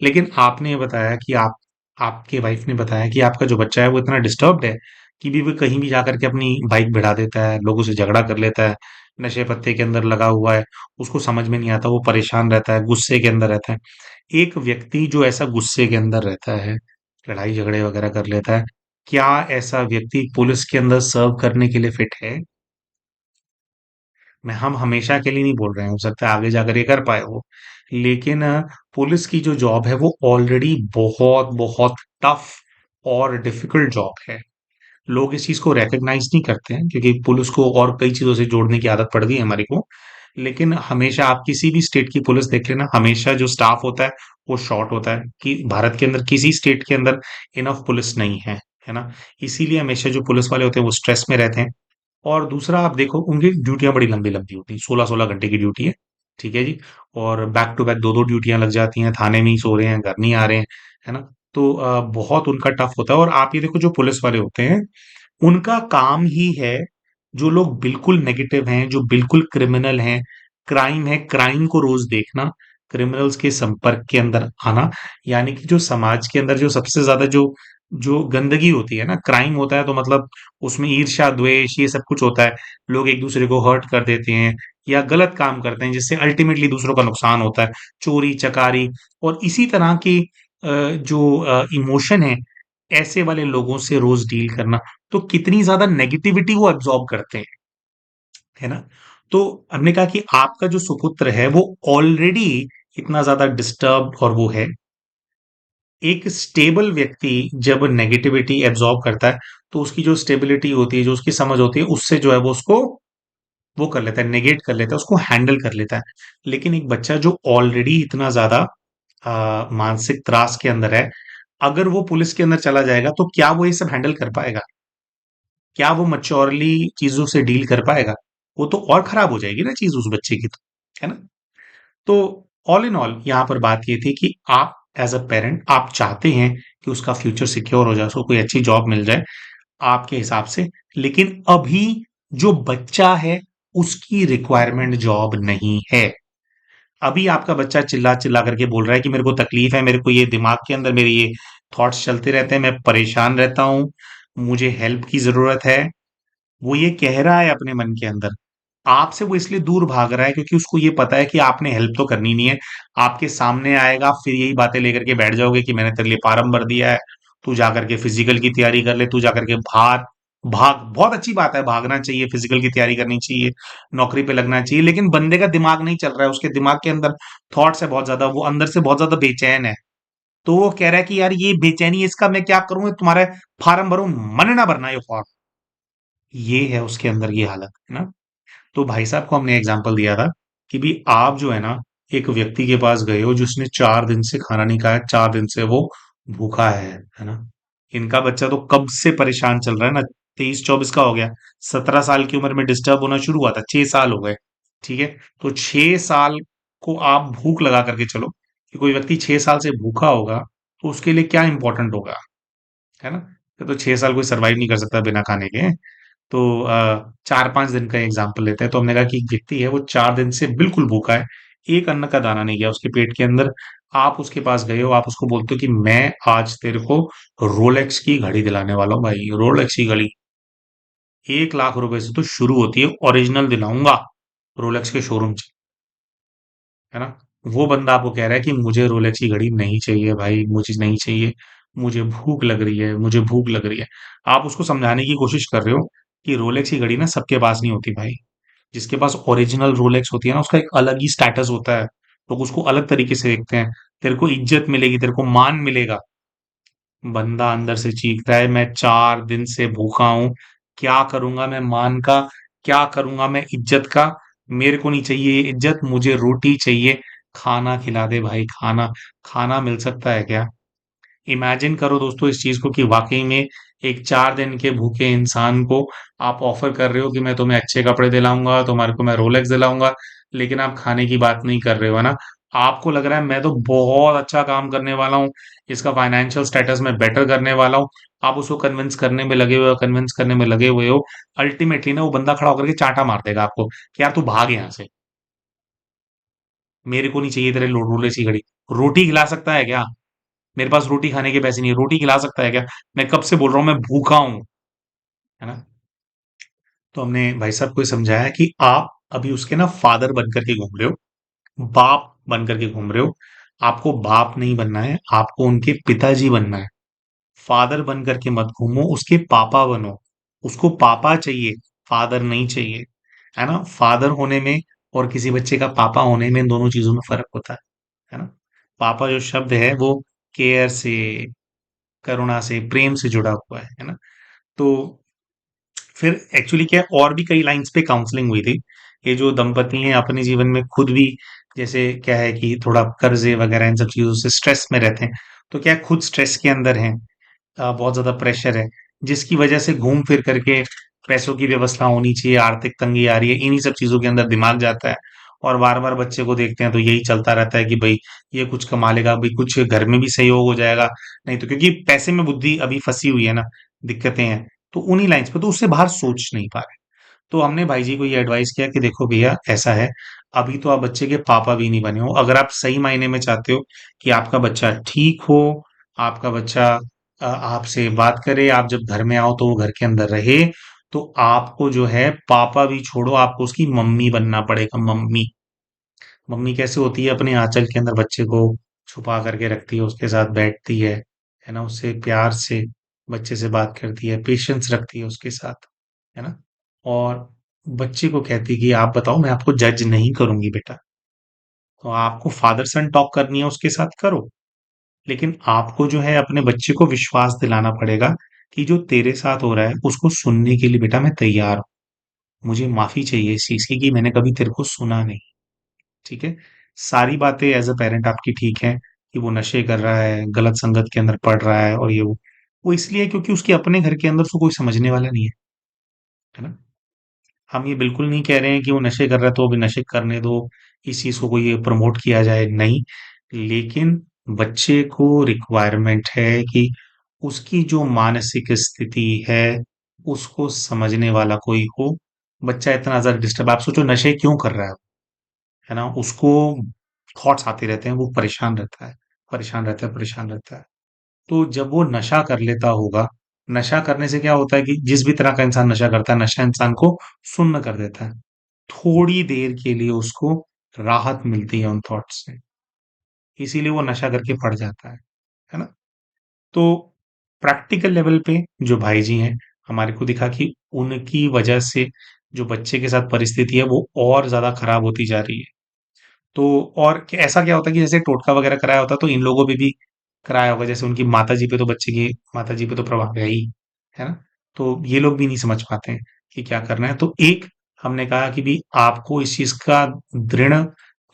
लेकिन आपने ये बताया कि आपके वाइफ ने बताया कि आपका जो बच्चा है वो इतना डिस्टर्ब्ड है कि भी वो कहीं भी जाकर के अपनी बाइक भिड़ा देता है, लोगों से झगड़ा कर लेता है, नशे पत्ते के अंदर लगा हुआ है, उसको समझ में नहीं आता, वो परेशान रहता है, गुस्से के अंदर रहता है। एक व्यक्ति जो ऐसा गुस्से के अंदर रहता है, लड़ाई झगड़े वगैरह कर लेता है, क्या ऐसा व्यक्ति पुलिस के अंदर सर्व करने के लिए फिट है? मैं हम हमेशा के लिए नहीं बोल रहे हैं, हो सकता है आगे जाकर ये कर पाए वो, लेकिन पुलिस की जो जॉब है वो ऑलरेडी बहुत बहुत टफ और डिफिकल्ट जॉब है। लोग इस चीज को रिकॉग्नाइज नहीं करते हैं क्योंकि पुलिस को और कई चीजों से जोड़ने की आदत पड़ गई है हमारे को। लेकिन हमेशा आप किसी भी स्टेट की पुलिस देख लेना, हमेशा जो स्टाफ होता है वो शॉर्ट होता है, कि भारत के अंदर किसी स्टेट के अंदर इनफ पुलिस नहीं है ना? इसीलिए हमेशा जो पुलिस वाले होते हैं वो स्ट्रेस में रहते हैं। और दूसरा आप देखो, उनकी ड्यूटियां बड़ी लंबी लंबी होती हैं, 16-16 घंटे की ड्यूटी है, ठीक है जी। और बैक टू बैक दो दो ड्यूटियां लग जाती हैं, थाने में ही सो रहे हैं, घर नहीं आ रहे हैं, है ना? तो बहुत उनका टफ होता है। और आप ये देखो, जो पुलिस वाले होते हैं उनका काम ही है, जो लोग बिल्कुल नेगेटिव हैं, जो बिल्कुल क्रिमिनल हैं, क्राइम है, क्राइम को रोज देखना, क्रिमिनल्स के संपर्क के अंदर आना, यानी कि जो समाज के अंदर जो सबसे ज्यादा जो जो गंदगी होती है ना, क्राइम होता है तो मतलब उसमें ईर्ष्या द्वेष ये सब कुछ होता है, लोग एक दूसरे को हर्ट कर देते हैं या गलत काम करते हैं जिससे अल्टीमेटली दूसरों का नुकसान होता है, चोरी चकारी और इसी तरह की जो इमोशन है, ऐसे वाले लोगों से रोज डील करना, तो कितनी ज्यादा नेगेटिविटी वो एब्जॉर्ब करते हैं, है ना? तो हमने कहा कि आपका जो सुपुत्र है वो ऑलरेडी इतना ज्यादा डिस्टर्ब और वो है। एक स्टेबल व्यक्ति जब नेगेटिविटी एब्जॉर्ब करता है तो उसकी जो स्टेबिलिटी होती है, जो उसकी समझ होती है, उससे जो है वो उसको वो कर लेता है, नेगेट कर लेता है, उसको हैंडल कर लेता है। लेकिन एक बच्चा जो ऑलरेडी इतना ज्यादा मानसिक त्रास के अंदर है, अगर वो पुलिस के अंदर चला जाएगा तो क्या वो ये सब हैंडल कर पाएगा? क्या वो मैच्योरली चीजों से डील कर पाएगा? वो तो और खराब हो जाएगी ना चीज उस बच्चे की, तो है ना? तो ऑल इन ऑल यहाँ पर बात ये थी कि आप एज अ पेरेंट आप चाहते हैं कि उसका फ्यूचर सिक्योर हो जाए, उसको कोई अच्छी जॉब मिल जाए आपके हिसाब से, लेकिन अभी जो बच्चा है उसकी रिक्वायरमेंट जॉब नहीं है। अभी आपका बच्चा चिल्ला चिल्ला करके बोल रहा है कि मेरे को तकलीफ है, मेरे को ये दिमाग के अंदर मेरे ये थॉट्स चलते रहते हैं, मैं परेशान रहता हूँ, मुझे हेल्प की जरूरत है। वो ये कह रहा है अपने मन के अंदर, आपसे वो इसलिए दूर भाग रहा है क्योंकि उसको ये पता है कि आपने हेल्प तो करनी नहीं है। आपके सामने आएगा फिर यही बातें लेकर के बैठ जाओगे कि मैंने तेरे लिए फार्म भर दिया है, तू जाकर के फिजिकल की तैयारी कर ले, तू जाकर के भाग भाग। बहुत अच्छी बात है, भागना चाहिए, फिजिकल की तैयारी करनी चाहिए, नौकरी पे लगना चाहिए, लेकिन बंदे का दिमाग नहीं चल रहा है, उसके दिमाग के अंदर थॉट्स है बहुत ज्यादा, वो अंदर से बहुत ज्यादा बेचैन है। तो वो कह रहा है कि यार ये बेचैनी है, इसका मैं क्या करूं, तुम्हारे फार्म भरूं, मन ना भरना ये फॉर्म। ये है उसके अंदर ये हालत, है ना? तो भाई साहब को हमने एग्जाम्पल दिया था कि भी आप जो है ना, एक व्यक्ति के पास गए हो जिसने 4 दिन से खाना नहीं खाया, 4 दिन से वो भूखा है ना? इनका बच्चा तो कब से परेशान चल रहा है ना, 23-24 का हो गया, 17 साल की उम्र में डिस्टर्ब होना शुरू हुआ था, 6 साल हो गए, ठीक है? तो 6 साल को आप भूख लगा करके चलो कि कोई व्यक्ति 6 साल से भूखा होगा तो उसके लिए क्या इंपॉर्टेंट होगा, है ना? तो 6 साल कोई सरवाइव नहीं कर सकता बिना खाने के। तो 4-5 दिन का एग्जाम्पल लेते हैं, तो हमने कहा कि एक व्यक्ति है वो 4 दिन से बिल्कुल भूखा है, एक अन्न का दाना नहीं गया उसके पेट के अंदर, आप उसके पास गए हो, आप उसको बोलते हो कि मैं आज तेरे को रोलेक्स की घड़ी दिलाने वाला हूँ भाई, रोलेक्स की घड़ी 1 लाख रुपए से तो शुरू होती है, ओरिजिनल दिलाऊंगा रोलेक्स के शोरूम से, है ना। वो बंदा आपको कह रहा है कि मुझे रोलेक्स की घड़ी नहीं चाहिए भाई, मुझे नहीं चाहिए, मुझे भूख लग रही है, मुझे भूख लग रही है। आप उसको समझाने की कोशिश कर रहे हो कि रोलेक्स की घड़ी ना सबके पास नहीं होती भाई। जिसके पास ओरिजिनल रोलेक्स होती है ना, उसका एक अलग ही स्टेटस होता है। लोग उसको अलग तरीके से देखते हैं। तेरे को इज्जत मिलेगी, तेरे को मान मिलेगा। बंदा अंदर से चीख रहा है, मैं 4 दिन से भूखा हूं, क्या करूंगा मैं मान का, क्या करूंगा मैं इज्जत का। मेरे को नहीं चाहिए ये इज्जत, मुझे रोटी चाहिए। खाना खिला दे भाई, खाना। खाना मिल सकता है क्या? इमेजिन करो दोस्तों इस चीज को कि वाकई में एक 4 दिन के भूखे इंसान को आप ऑफर कर रहे हो कि मैं तुम्हें अच्छे कपड़े दिलाऊंगा, तुम्हारे को मैं रोलेक्स दिलाऊंगा, लेकिन आप खाने की बात नहीं कर रहे हो, है ना। आपको लग रहा है मैं तो बहुत अच्छा काम करने वाला हूँ, इसका फाइनेंशियल स्टेटस मैं बेटर करने वाला हूँ। आप उसको कन्विंस करने में लगे हुए हो, कन्विंस करने में लगे हुए हो। अल्टीमेटली ना वो बंदा खड़ा होकर के चांटा मार देगा आपको कि यार तू भाग यहाँ से, मेरे को नहीं चाहिए तेरे रोलेक्स की घड़ी। रोटी खिला सकता है क्या? मेरे पास रोटी खाने के पैसे नहीं है, रोटी खिला सकता है क्या? मैं कब से बोल रहा हूँ मैं भूखा हूँ, है ना। तो हमने भाई साहब को ये समझाया कि आप अभी उसके ना फादर बन करके घूम रहे हो, बाप बन करके घूम रहे हो। आपको बाप नहीं बनना है, आपको उनके पिताजी बनना है। फादर बन करके मत घूमो, उसके पापा बनो। उसको पापा चाहिए, फादर नहीं चाहिए, है ना। फादर होने में और किसी बच्चे का पापा होने में, इन दोनों चीजों में फर्क होता है ना। पापा जो शब्द है वो केयर से, करुणा से, प्रेम से जुड़ा हुआ है ना। तो फिर एक्चुअली क्या है, और भी कई लाइंस पे काउंसलिंग हुई थी। ये जो दंपति हैं अपने जीवन में खुद भी, जैसे क्या है कि थोड़ा कर्जे वगैरह इन सब चीजों से स्ट्रेस में रहते हैं, तो क्या है, खुद स्ट्रेस के अंदर हैं। बहुत ज्यादा प्रेशर है, जिसकी वजह से घूम फिर करके पैसों की व्यवस्था होनी चाहिए, आर्थिक तंगी आ रही है, इन्हीं सब चीजों के अंदर दिमाग जाता है। और बार बार बच्चे को देखते हैं तो यही चलता रहता है कि भाई ये कुछ कमा लेगा, भाई कुछ घर में भी सहयोग हो जाएगा। नहीं तो क्योंकि पैसे में बुद्धि अभी फंसी हुई है ना, दिक्कतें हैं। तो उन्हीं लाइंस पे तो उससे बाहर सोच नहीं पा रहे। तो हमने भाई जी को ये एडवाइस किया कि देखो भैया ऐसा है, अभी तो आप बच्चे के पापा भी नहीं बने हो। अगर आप सही मायने में चाहते हो कि आपका बच्चा ठीक हो, आपका बच्चा आपसे बात करे, आप जब घर में आओ तो वो घर के अंदर रहे, तो आपको जो है पापा भी छोड़ो, आपको उसकी मम्मी बनना पड़ेगा। मम्मी, मम्मी कैसे होती है, अपने आंचल के अंदर बच्चे को छुपा करके रखती है, उसके साथ बैठती है ना, उससे प्यार से बच्चे से बात करती है, पेशेंस रखती है उसके साथ, है ना। और बच्चे को कहती है कि आप बताओ, मैं आपको जज नहीं करूंगी बेटा, तो आपको फादर सन टॉक करनी है उसके साथ करो, लेकिन आपको जो है अपने बच्चे को विश्वास दिलाना पड़ेगा कि जो तेरे साथ हो रहा है उसको सुनने के लिए बेटा मैं तैयार हूं। मुझे माफी चाहिए इस चीज की कि मैंने कभी तेरे को सुना नहीं। ठीक है। सारी बातें एज अ पेरेंट आपकी ठीक है कि वो नशे कर रहा है, गलत संगत के अंदर पड़ रहा है, और ये वो इसलिए क्योंकि उसके अपने घर के अंदर उसको कोई समझने वाला नहीं है ना। हम ये बिल्कुल नहीं कह रहे हैं कि वो नशे कर रहा है तो अभी नशे करने दो, इस चीज को कोई प्रमोट किया जाए, नहीं। लेकिन बच्चे को रिक्वायरमेंट है कि उसकी जो मानसिक स्थिति है उसको समझने वाला कोई हो। बच्चा इतना ज्यादा डिस्टर्ब, आप सोचो नशे क्यों कर रहा है ना। उसको थॉट्स आते रहते हैं, वो परेशान रहता है, परेशान रहता है, परेशान रहता है। तो जब वो नशा कर लेता होगा, नशा करने से क्या होता है कि जिस भी तरह का इंसान नशा करता है, नशा इंसान को सुन्न कर देता है। थोड़ी देर के लिए उसको राहत मिलती है उन थॉट्स से, इसीलिए वो नशा करके पड़ जाता है ना। तो प्रैक्टिकल लेवल पे जो भाई जी हैं, हमारे को दिखा कि उनकी वजह से जो बच्चे के साथ परिस्थिति है वो और ज्यादा खराब होती जा रही है। तो और ऐसा क्या होता है कि जैसे टोटका वगैरह कराया होता तो इन लोगों पे भी कराया होगा, जैसे उनकी माता जी पे तो बच्चे की माता जी पे तो प्रभाव है ही, है ना। तो ये लोग भी नहीं समझ पाते हैं कि क्या करना है। तो एक हमने कहा कि भी आपको इस चीज का दृढ़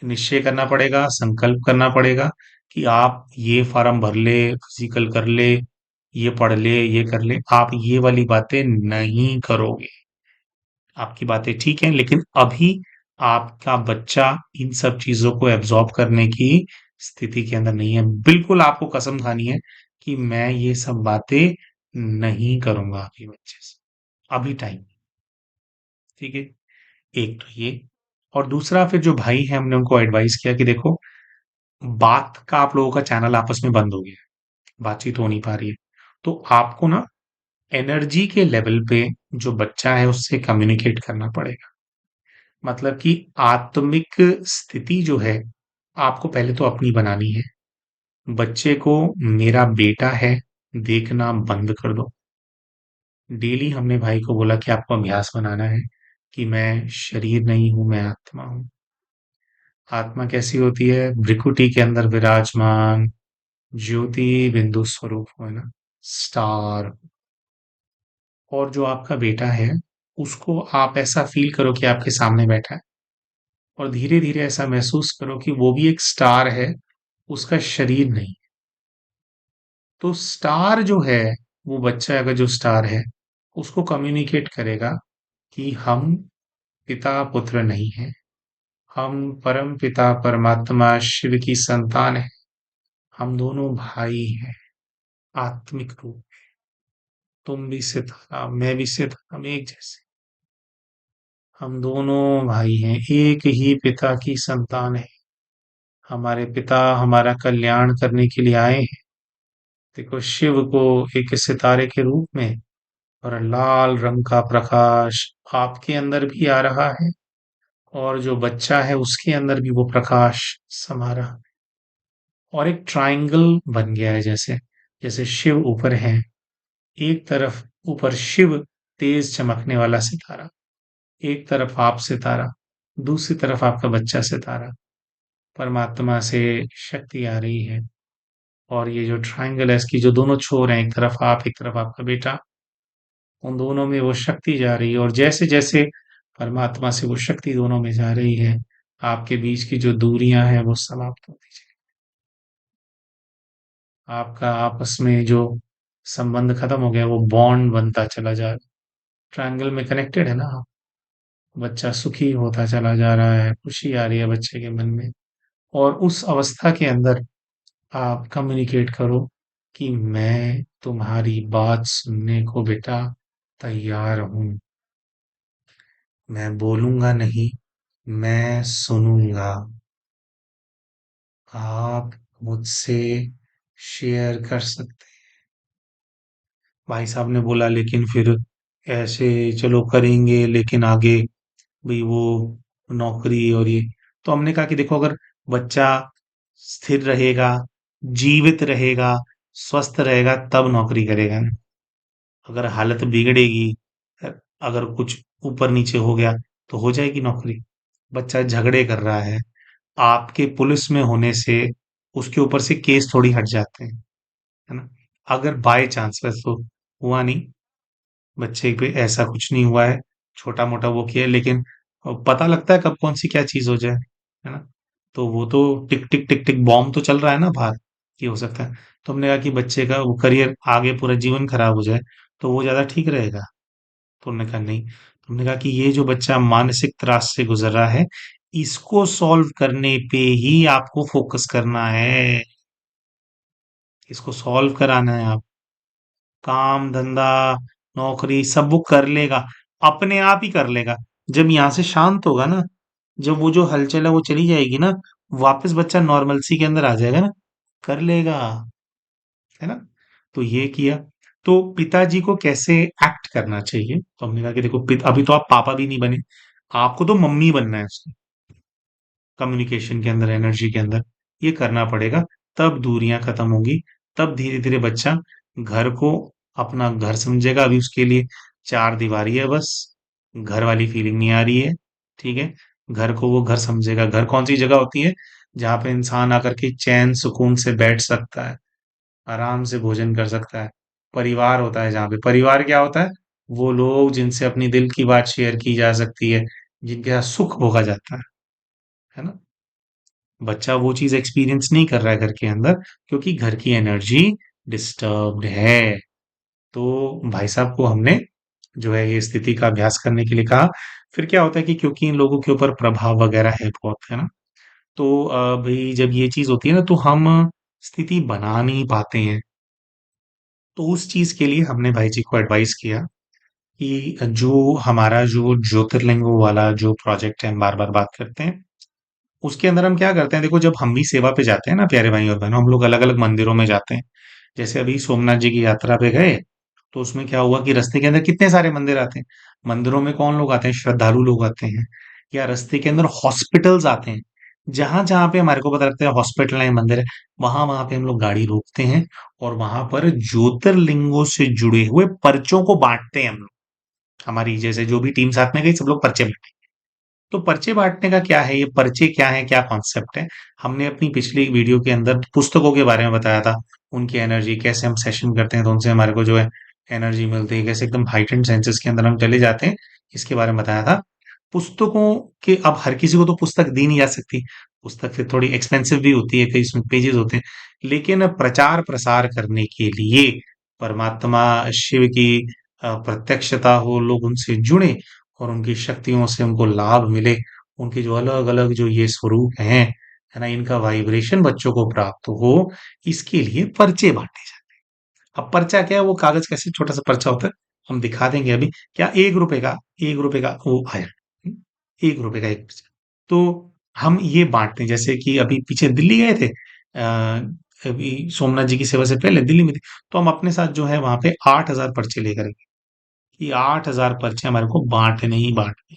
निश्चय करना पड़ेगा, संकल्प करना पड़ेगा कि आप ये फॉर्म भर ले, फिजिकल कर ले, ये पढ़ ले, ये कर ले, आप ये वाली बातें नहीं करोगे। आपकी बातें ठीक हैं, लेकिन अभी आपका बच्चा इन सब चीजों को एब्जॉर्ब करने की स्थिति के अंदर नहीं है। बिल्कुल आपको कसम खानी है कि मैं ये सब बातें नहीं करूंगा अभी बच्चे से, अभी टाइम। ठीक है। एक तो ये, और दूसरा फिर जो भाई है हमने उनको एडवाइस किया कि देखो बात का आप लोगों का चैनल आपस में बंद हो गया है, बातचीत हो नहीं पा रही है। तो आपको ना एनर्जी के लेवल पे जो बच्चा है उससे कम्युनिकेट करना पड़ेगा। मतलब कि आत्मिक स्थिति जो है आपको पहले तो अपनी बनानी है। बच्चे को मेरा बेटा है देखना बंद कर दो। डेली हमने भाई को बोला कि आपको अभ्यास बनाना है कि मैं शरीर नहीं हूं, मैं आत्मा हूं। आत्मा कैसी होती है? भ्रिकुटी के अंदर विराजमान ज्योति बिंदु स्वरूप हो, है ना, स्टार। और जो आपका बेटा है उसको आप ऐसा फील करो कि आपके सामने बैठा है, और धीरे धीरे ऐसा महसूस करो कि वो भी एक स्टार है, उसका शरीर नहीं। तो स्टार जो है, वो बच्चा अगर जो स्टार है उसको कम्युनिकेट करेगा कि हम पिता पुत्र नहीं है, हम परम पिता परमात्मा शिव की संतान है, हम दोनों भाई हैं आत्मिक रूप। तुम भी सितारा, मैं भी सितारा, हम एक जैसे, हम दोनों भाई हैं, एक ही पिता की संतान है। हमारे पिता हमारा कल्याण करने के लिए आए हैं। देखो शिव को एक सितारे के रूप में, और लाल रंग का प्रकाश आपके अंदर भी आ रहा है, और जो बच्चा है उसके अंदर भी वो प्रकाश समा रहा है। और एक ट्रायंगल बन गया है, जैसे जैसे शिव ऊपर है, एक तरफ ऊपर शिव तेज चमकने वाला सितारा, एक तरफ आप सितारा, दूसरी तरफ आपका बच्चा सितारा। परमात्मा से शक्ति आ रही है, और ये जो ट्रायंगल है इसकी जो दोनों छोर हैं, एक तरफ आप एक तरफ आपका बेटा, उन दोनों में वो शक्ति जा रही है। और जैसे जैसे परमात्मा से वो शक्ति दोनों में जा रही है, आपके बीच की जो दूरियां हैं वो समाप्त होती जाए, आपका आपस में जो संबंध खत्म हो गया वो बॉन्ड बनता चला जा रहा है। ट्रायंगल में कनेक्टेड है ना आप। बच्चा सुखी होता चला जा रहा है, खुशी आ रही है बच्चे के मन में। और उस अवस्था के अंदर आप कम्युनिकेट करो कि मैं तुम्हारी बात सुनने को बेटा तैयार हूं। मैं बोलूंगा नहीं, मैं सुनूंगा। आप मुझसे शेयर कर सकते। भाई साहब ने बोला लेकिन फिर ऐसे चलो करेंगे, लेकिन आगे भाई वो नौकरी और ये। तो हमने कहा कि देखो, अगर बच्चा स्थिर रहेगा, जीवित रहेगा, स्वस्थ रहेगा, तब नौकरी करेगा ना। अगर हालत बिगड़ेगी, अगर कुछ ऊपर नीचे हो गया, तो हो जाएगी नौकरी। बच्चा झगड़े कर रहा है, आपके पुलिस में होने से उसके ऊपर से केस थोड़ी हट जाते हैं, है ना। अगर बाय चांस, वैसे तो हुआ नहीं, बच्चे पे ऐसा कुछ नहीं हुआ है, छोटा मोटा वो किया है, लेकिन पता लगता है कब कौन सी क्या चीज हो जाए, है ना। तो वो तो टिक टिक टिक टिक बॉम्ब तो चल रहा है ना बाहर, ये हो सकता है। तो हमने कहा कि बच्चे का वो करियर आगे पूरा जीवन खराब हो जाए, तो वो ज्यादा ठीक रहेगा। तो उन्होंने कहा नहीं। तो हमने कहा कि ये जो बच्चा मानसिक त्रास से गुजर रहा है, इसको सॉल्व करने पे ही आपको फोकस करना है, इसको सॉल्व कराना है। आप काम धंधा नौकरी सब वो कर लेगा, अपने आप ही कर लेगा। जब यहाँ से शांत होगा ना, जब वो जो हलचल है वो चली जाएगी ना, वापस बच्चा नॉर्मलसी के अंदर आ जाएगा ना, कर लेगा, है ना। तो ये किया। तो पिताजी को कैसे एक्ट करना चाहिए? तो हमने कहा कि देखो, अभी तो आप पापा भी नहीं बने, आपको तो मम्मी बनना है उसकी, कम्युनिकेशन के अंदर, एनर्जी के अंदर ये करना पड़ेगा। तब दूरियां खत्म होंगी, तब धीरे धीरे बच्चा घर को अपना घर समझेगा। अभी उसके लिए चार दीवारी है बस, घर वाली फीलिंग नहीं आ रही है, ठीक है। घर को वो घर समझेगा। घर कौन सी जगह होती है? जहाँ पे इंसान आकर के चैन सुकून से बैठ सकता है, आराम से भोजन कर सकता है। परिवार होता है जहाँ पे, परिवार क्या होता है? वो लोग जिनसे अपनी दिल की बात शेयर की जा सकती है, जिनके साथ सुख भोगा जाता है ना। बच्चा वो चीज एक्सपीरियंस नहीं कर रहा है घर के अंदर, क्योंकि घर की एनर्जी डिस्टर्ब्ड है। तो भाई साहब को हमने जो है ये स्थिति का अभ्यास करने के लिए कहा। फिर क्या होता है कि क्योंकि इन लोगों के ऊपर प्रभाव वगैरह है बहुत, है ना। तो भाई जब ये चीज होती है ना, तो हम स्थिति बना नहीं पाते हैं। तो उस चीज के लिए हमने भाई जी को एडवाइस किया कि जो हमारा जो ज्योतिर्लिंगों वाला जो प्रोजेक्ट है, हम बार बार बात करते हैं, उसके अंदर हम क्या करते हैं, देखो जब हम भी सेवा पे जाते हैं ना प्यारे भाई और बहनों, हम लोग अलग अलग मंदिरों में जाते हैं। जैसे अभी सोमनाथ जी की यात्रा पे गए, तो उसमें क्या हुआ कि रास्ते के अंदर कितने सारे मंदिर आते हैं। मंदिरों में कौन लोग आते हैं? श्रद्धालु लोग आते हैं। या रास्ते के अंदर हॉस्पिटल्स आते हैं। जहां जहां पे हमारे को पता लगता है हॉस्पिटल है, मंदिर है, वहां वहां पे हम लोग गाड़ी रोकते हैं। और वहां पर ज्योतिर्लिंगों से जुड़े हुए पर्चों को बांटते हैं हम लोग। हमारी जैसे जो भी टीम साथ में गई, सब लोग पर्चे बांटे। तो पर्चे बांटने का क्या है, ये पर्चे क्या है, क्या कॉन्सेप्ट है? हमने अपनी पिछली वीडियो के अंदर पुस्तकों के बारे में बताया था। उनकी एनर्जी कैसे, हम सेशन करते हैं तो उनसे हमारे को जो है एनर्जी मिलती है, कैसे एकदम हाइटेंड सेंसेस के अंदर हम चले जाते हैं, इसके बारे में बताया था। पुस्तकों के, अब हर किसी को तो पुस्तक दी नहीं जा सकती। पुस्तक फिर थोड़ी एक्सपेंसिव भी होती है, कई इसमें पेजेस होते हैं। लेकिन प्रचार प्रसार करने के लिए, परमात्मा शिव की प्रत्यक्षता हो, लोग उनसे जुड़े और उनकी शक्तियों से उनको लाभ मिले, उनके जो अलग अलग जो ये स्वरूप हैं, है ना, इनका वाइब्रेशन बच्चों को प्राप्त हो, इसके लिए पर्चे बांटे जाते हैं। अब पर्चा क्या है? वो कागज कैसे छोटा सा पर्चा होता है, हम दिखा देंगे अभी। क्या, 1 रुपए का, 1 रुपए का वो आया। 1 रुपए का एक पर्चा। तो हम ये बांटते हैं, जैसे कि अभी पीछे दिल्ली गए थे, अभी सोमनाथ जी की सेवा से पहले दिल्ली में थे। तो हम अपने साथ जो है वहां पे 8,000 पर्चे लेकर गए, कि 8,000 पर्चे हमारे को बांटने ही बांटने।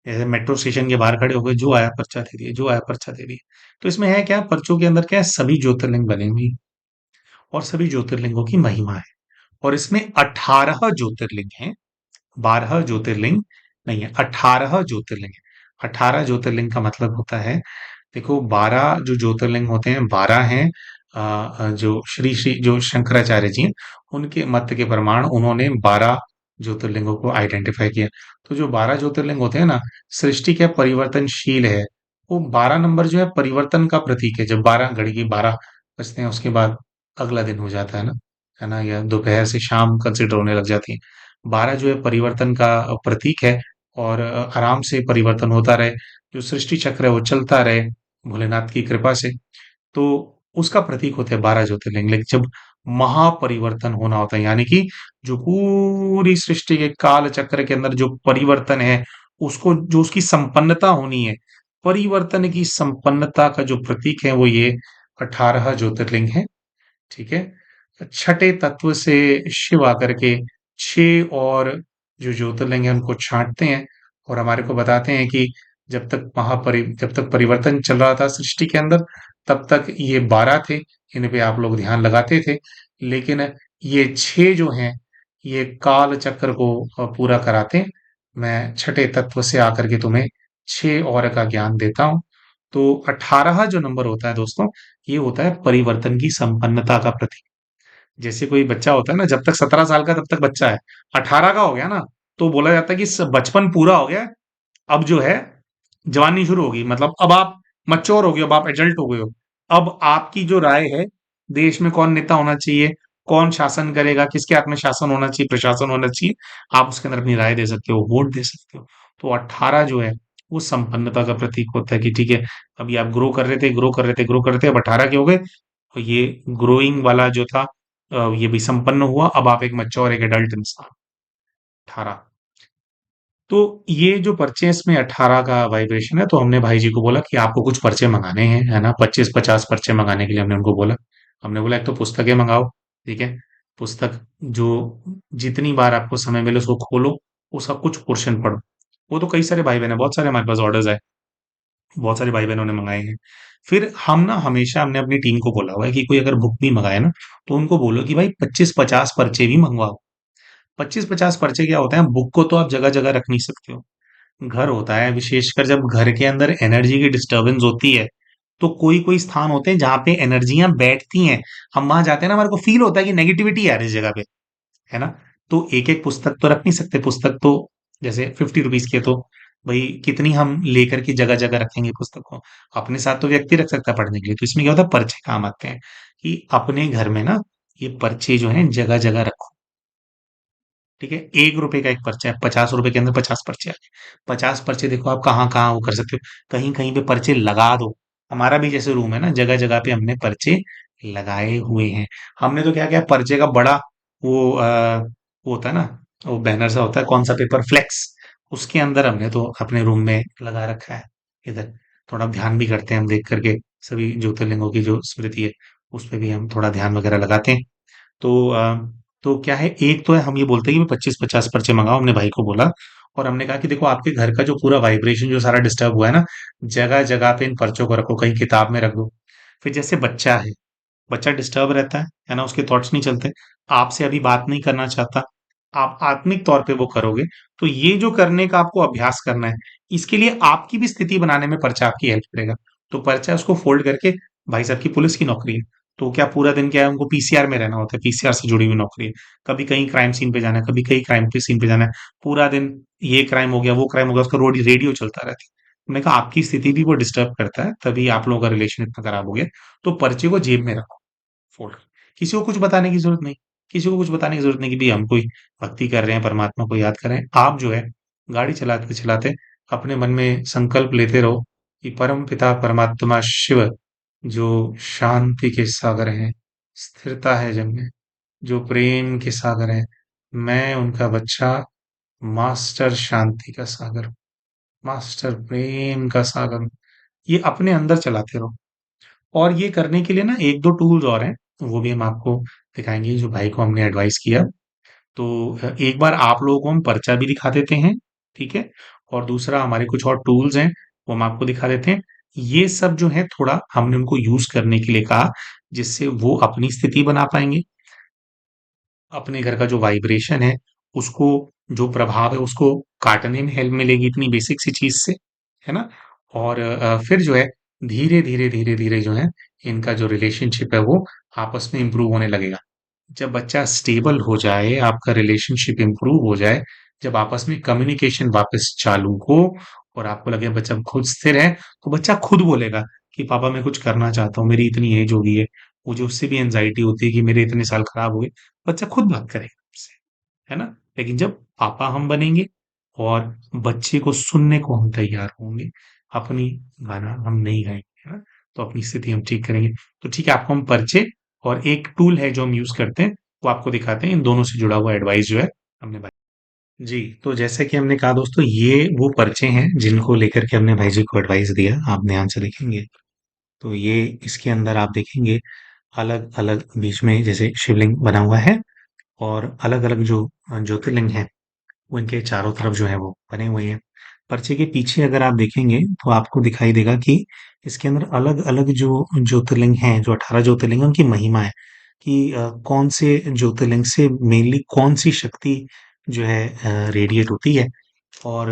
जैसे मेट्रो स्टेशन के बाहर खड़े हो गए, जो आया पर्चा दे दिए, जो आया पर्चा दे दिए। तो इसमें है क्या, पर्चों के अंदर क्या है, सभी ज्योतिर्लिंग बने हुए हैं और सभी ज्योतिर्लिंगों की महिमा है। और इसमें 18 ज्योतिर्लिंग हैं, 12 ज्योतिर्लिंग नहीं है, 18 ज्योतिर्लिंग है। 18 ज्योतिर्लिंग का मतलब होता है, देखो 12 जो ज्योतिर्लिंग होते हैं, 12 हैं जो श्री श्री जो शंकराचार्य जी हैं, उनके मत के प्रमाण उन्होंने 12 ज्योतिर्लिंगों को आइडेंटिफाई किया। तो जो 12 ज्योतिर्लिंग होते हैं ना, सृष्टि क्या परिवर्तनशील है। वो 12 नंबर जो है परिवर्तन का प्रतीक है। जब 12 घड़ी की 12 बजते हैं, उसके बाद अगला दिन हो जाता है ना, या दोपहर से शाम कंसिडर होने लग जाती है। 12 जो है परिवर्तन का प्रतीक है। और आराम से परिवर्तन होता रहे, जो सृष्टि चक्र है वो चलता रहे भोलेनाथ की कृपा से। तो उसका प्रतीक होते हैं 12 ज्योतिर्लिंग। लेकिन जब महापरिवर्तन होना होता है, यानी कि जो पूरी सृष्टि के काल चक्र के अंदर जो परिवर्तन है, उसको जो उसकी संपन्नता होनी है, परिवर्तन की संपन्नता का जो प्रतीक है वो ये 18 ज्योतिर्लिंग है। ठीक है। छठे तत्व से शिव आकर के 6 और जो ज्योतिर्लिंग है उनको छांटते हैं और हमारे को बताते हैं कि जब तक परिवर्तन चल रहा था सृष्टि के अंदर, तब तक ये 12 थे, इन पे आप लोग ध्यान लगाते थे। लेकिन ये 6 जो हैं, ये काल चक्र को पूरा कराते हैं। मैं छठे तत्व से आकर के तुम्हें 6 और का ज्ञान देता हूँ। तो 18 जो नंबर होता है दोस्तों, ये होता है परिवर्तन की संपन्नता का प्रतीक। जैसे कोई बच्चा होता है ना, जब तक 17 साल का तब तक बच्चा है, 18 का हो गया ना, तो बोला जाता है कि बचपन पूरा हो गया, अब जो है जवानी शुरू होगी, मतलब अब आप मच्योर हो गए हो, अब आप एडल्ट हो गए हो। अब आपकी जो राय है, देश में कौन नेता होना चाहिए, कौन शासन करेगा, किसके हाथ में शासन होना चाहिए, प्रशासन होना चाहिए, आप उसके अंदर अपनी राय दे सकते हो, वोट दे सकते हो। तो 18 जो है वो संपन्नता का प्रतीक होता है कि ठीक है, अभी आप ग्रो कर रहे थे, ग्रो कर रहे थे, ग्रो कर रहे थे, अब 18 के हो गए, तो ये ग्रोइंग वाला जो था, ये भी संपन्न हुआ, अब आप एक मैच्योर, एक एडल्ट इंसान। 18। तो ये जो पर्चे हैं, इसमें 18 का वाइब्रेशन है। तो हमने भाई जी को बोला कि आपको कुछ पर्चे मंगाने हैं, है ना, 25-50 पर्चे मंगाने के लिए हमने उनको बोला। हमने बोला एक तो पुस्तकें मंगाओ, ठीक है। पुस्तक जो जितनी बार आपको समय मिले उसको खोलो, उसका कुछ पोर्शन पढ़ो। वो तो कई सारे भाई बहन है, बहुत सारे हमारे पास ऑर्डर्स आए, बहुत सारे भाई बहनों ने मंगाए हैं। फिर हम ना हमेशा हमने अपनी टीम को बोला हुआ है कि कोई अगर बुक भी मंगाए ना, तो उनको बोलो कि भाई 25-50 पर्चे भी मंगवाओ। 25-50 पर्चे क्या होता है, बुक को तो आप जगह जगह रख नहीं सकते हो। घर होता है, विशेषकर जब घर के अंदर एनर्जी की डिस्टरबेंस होती है, तो कोई कोई स्थान होते हैं जहां पे एनर्जियां बैठती हैं। हम वहां जाते हैं ना, हमारे को फील होता है कि नेगेटिविटी है इस जगह पे, है ना। तो एक एक पुस्तक तो रख नहीं सकते, पुस्तक तो जैसे 50 रुपीज की है, तो भाई कितनी हम लेकर के जगह जगह रखेंगे पुस्तक को। अपने साथ तो व्यक्ति रख सकता है पढ़ने के लिए, तो इसमें क्या होता है, पर्चे काम आते हैं कि अपने घर में ना ये पर्चे जो है जगह जगह रखो। ठीक है, 1 रुपए का एक पर्चा है, 50 रुपए के अंदर 50 पर्चे आ गए। 50 पर्चे देखो आप कहाँ कहाँ वो कर सकते हो, कहीं कहीं पे पर्चे लगा दो। हमारा भी जैसे रूम है ना, जगह जगह पे हमने पर्चे लगाए हुए हैं। हमने तो क्या किया, पर्चे का बड़ा वो वो होता है ना, वो बैनर सा होता है, कौन सा पेपर, फ्लेक्स, उसके अंदर हमने तो अपने रूम में लगा रखा है इधर। थोड़ा ध्यान भी करते हैं हम देख करके, सभी ज्योतिर्लिंगों की जो स्मृति है, उस पे भी हम थोड़ा ध्यान वगैरह लगाते हैं। तो तो क्या है, एक तो है हम ये बोलते हैं कि 25-50 पर्चे मंगाओ, हमने भाई को बोला। और हमने कहा कि देखो आपके घर का जो पूरा वाइब्रेशन जो सारा डिस्टर्ब हुआ है ना, जगह जगह पे इन पर्चों को रखो, कहीं किताब में रख दो। फिर जैसे बच्चा है, बच्चा डिस्टर्ब रहता है ना, उसके थॉट्स नहीं चलते, आपसे अभी बात नहीं करना चाहता, आप आत्मिक तौर पे वो करोगे। तो ये जो करने का आपको अभ्यास करना है, इसके लिए आपकी भी स्थिति बनाने में पर्चा आपकी हेल्प करेगा। तो पर्चा उसको फोल्ड करके, भाई साहब की पुलिस की नौकरी है, तो क्या पूरा दिन क्या है, उनको पीसीआर में रहना होता है, पीसीआर से जुड़ी हुई नौकरी है। कभी कहीं क्राइम सीन पे जाना है, कभी कहीं क्राइम पे सीन पे जाना है, पूरा दिन ये क्राइम हो गया, वो क्राइम हो गया, उसका रोड रेडियो चलता रहता है। मैंने कहा आपकी स्थिति भी वो डिस्टर्ब करता है, तभी आप लोगों का रिलेशन इतना खराब हो गया। तो पर्चे को जेब में रखो, फोल्ड। किसी को कुछ बताने की जरूरत नहीं, किसी को कुछ बताने की जरूरत नहीं कि भाई हम कोई भक्ति कर रहे हैं, परमात्मा को याद कर रहे हैं। आप जो है गाड़ी चलाते चलाते अपने मन में संकल्प लेते रहो कि परम पिता परमात्मा शिव जो शांति के सागर हैं, स्थिरता है जग में, जो प्रेम के सागर हैं, मैं उनका बच्चा, मास्टर शांति का सागर हूं, मास्टर प्रेम का सागर हूं। ये अपने अंदर चलाते रहो। और ये करने के लिए ना एक दो टूल्स और हैं, वो भी हम आपको दिखाएंगे, जो भाई को हमने एडवाइस किया। तो एक बार आप लोगों को हम पर्चा भी दिखा देते हैं, ठीक है। और दूसरा हमारे कुछ और टूल्स हैं, वो हम आपको दिखा देते हैं। ये सब जो है थोड़ा हमने उनको यूज करने के लिए कहा, जिससे वो अपनी स्थिति बना पाएंगे, अपने घर का जो वाइब्रेशन है उसको, जो प्रभाव है उसको काटने में हेल्प मिलेगी, इतनी बेसिक सी चीज से, है ना। और फिर जो है धीरे धीरे धीरे धीरे जो है इनका जो रिलेशनशिप है वो आपस में इंप्रूव होने लगेगा। जब बच्चा स्टेबल हो जाए, आपका रिलेशनशिप इंप्रूव हो जाए, जब आपस में कम्युनिकेशन वापस चालू हो और आपको लगे बच्चा खुद स्थिर है, तो बच्चा खुद बोलेगा कि पापा मैं कुछ करना चाहता हूँ, मेरी इतनी एज हो गई है। मुझे उससे भी एंजाइटी होती है कि मेरे इतने साल खराब हो गए। बच्चा खुद बात करेगा आपसे, है ना। लेकिन जब पापा हम बनेंगे और बच्चे को सुनने को हम तैयार होंगे, अपनी गाना हम नहीं गाएंगे, है ना, तो अपनी स्थिति हम ठीक करेंगे। तो ठीक है, आपको हम पर्चे और एक टूल है जो हम यूज करते हैं, वो आपको दिखाते हैं। इन दोनों से जुड़ा हुआ एडवाइस जो है हमने भाई जी। तो जैसे कि हमने कहा दोस्तों, ये वो पर्चे हैं जिनको लेकर के हमने भाई जी को एडवाइस दिया, आप ध्यान से देखेंगे। तो ये इसके अंदर आप देखेंगे अलग अलग बीच में जैसे शिवलिंग बना हुआ है, और अलग अलग जो ज्योतिर्लिंग है वो इनके चारों तरफ जो है वो बने हुए हैं। पर्चे के पीछे अगर आप देखेंगे तो आपको दिखाई देगा कि इसके अंदर अलग अलग जो ज्योतिर्लिंग हैं, जो 18 ज्योतिर्लिंग हैं, उनकी महिमा है कि कौन से ज्योतिर्लिंग से मेनली कौन सी शक्ति जो है रेडिएट होती है। और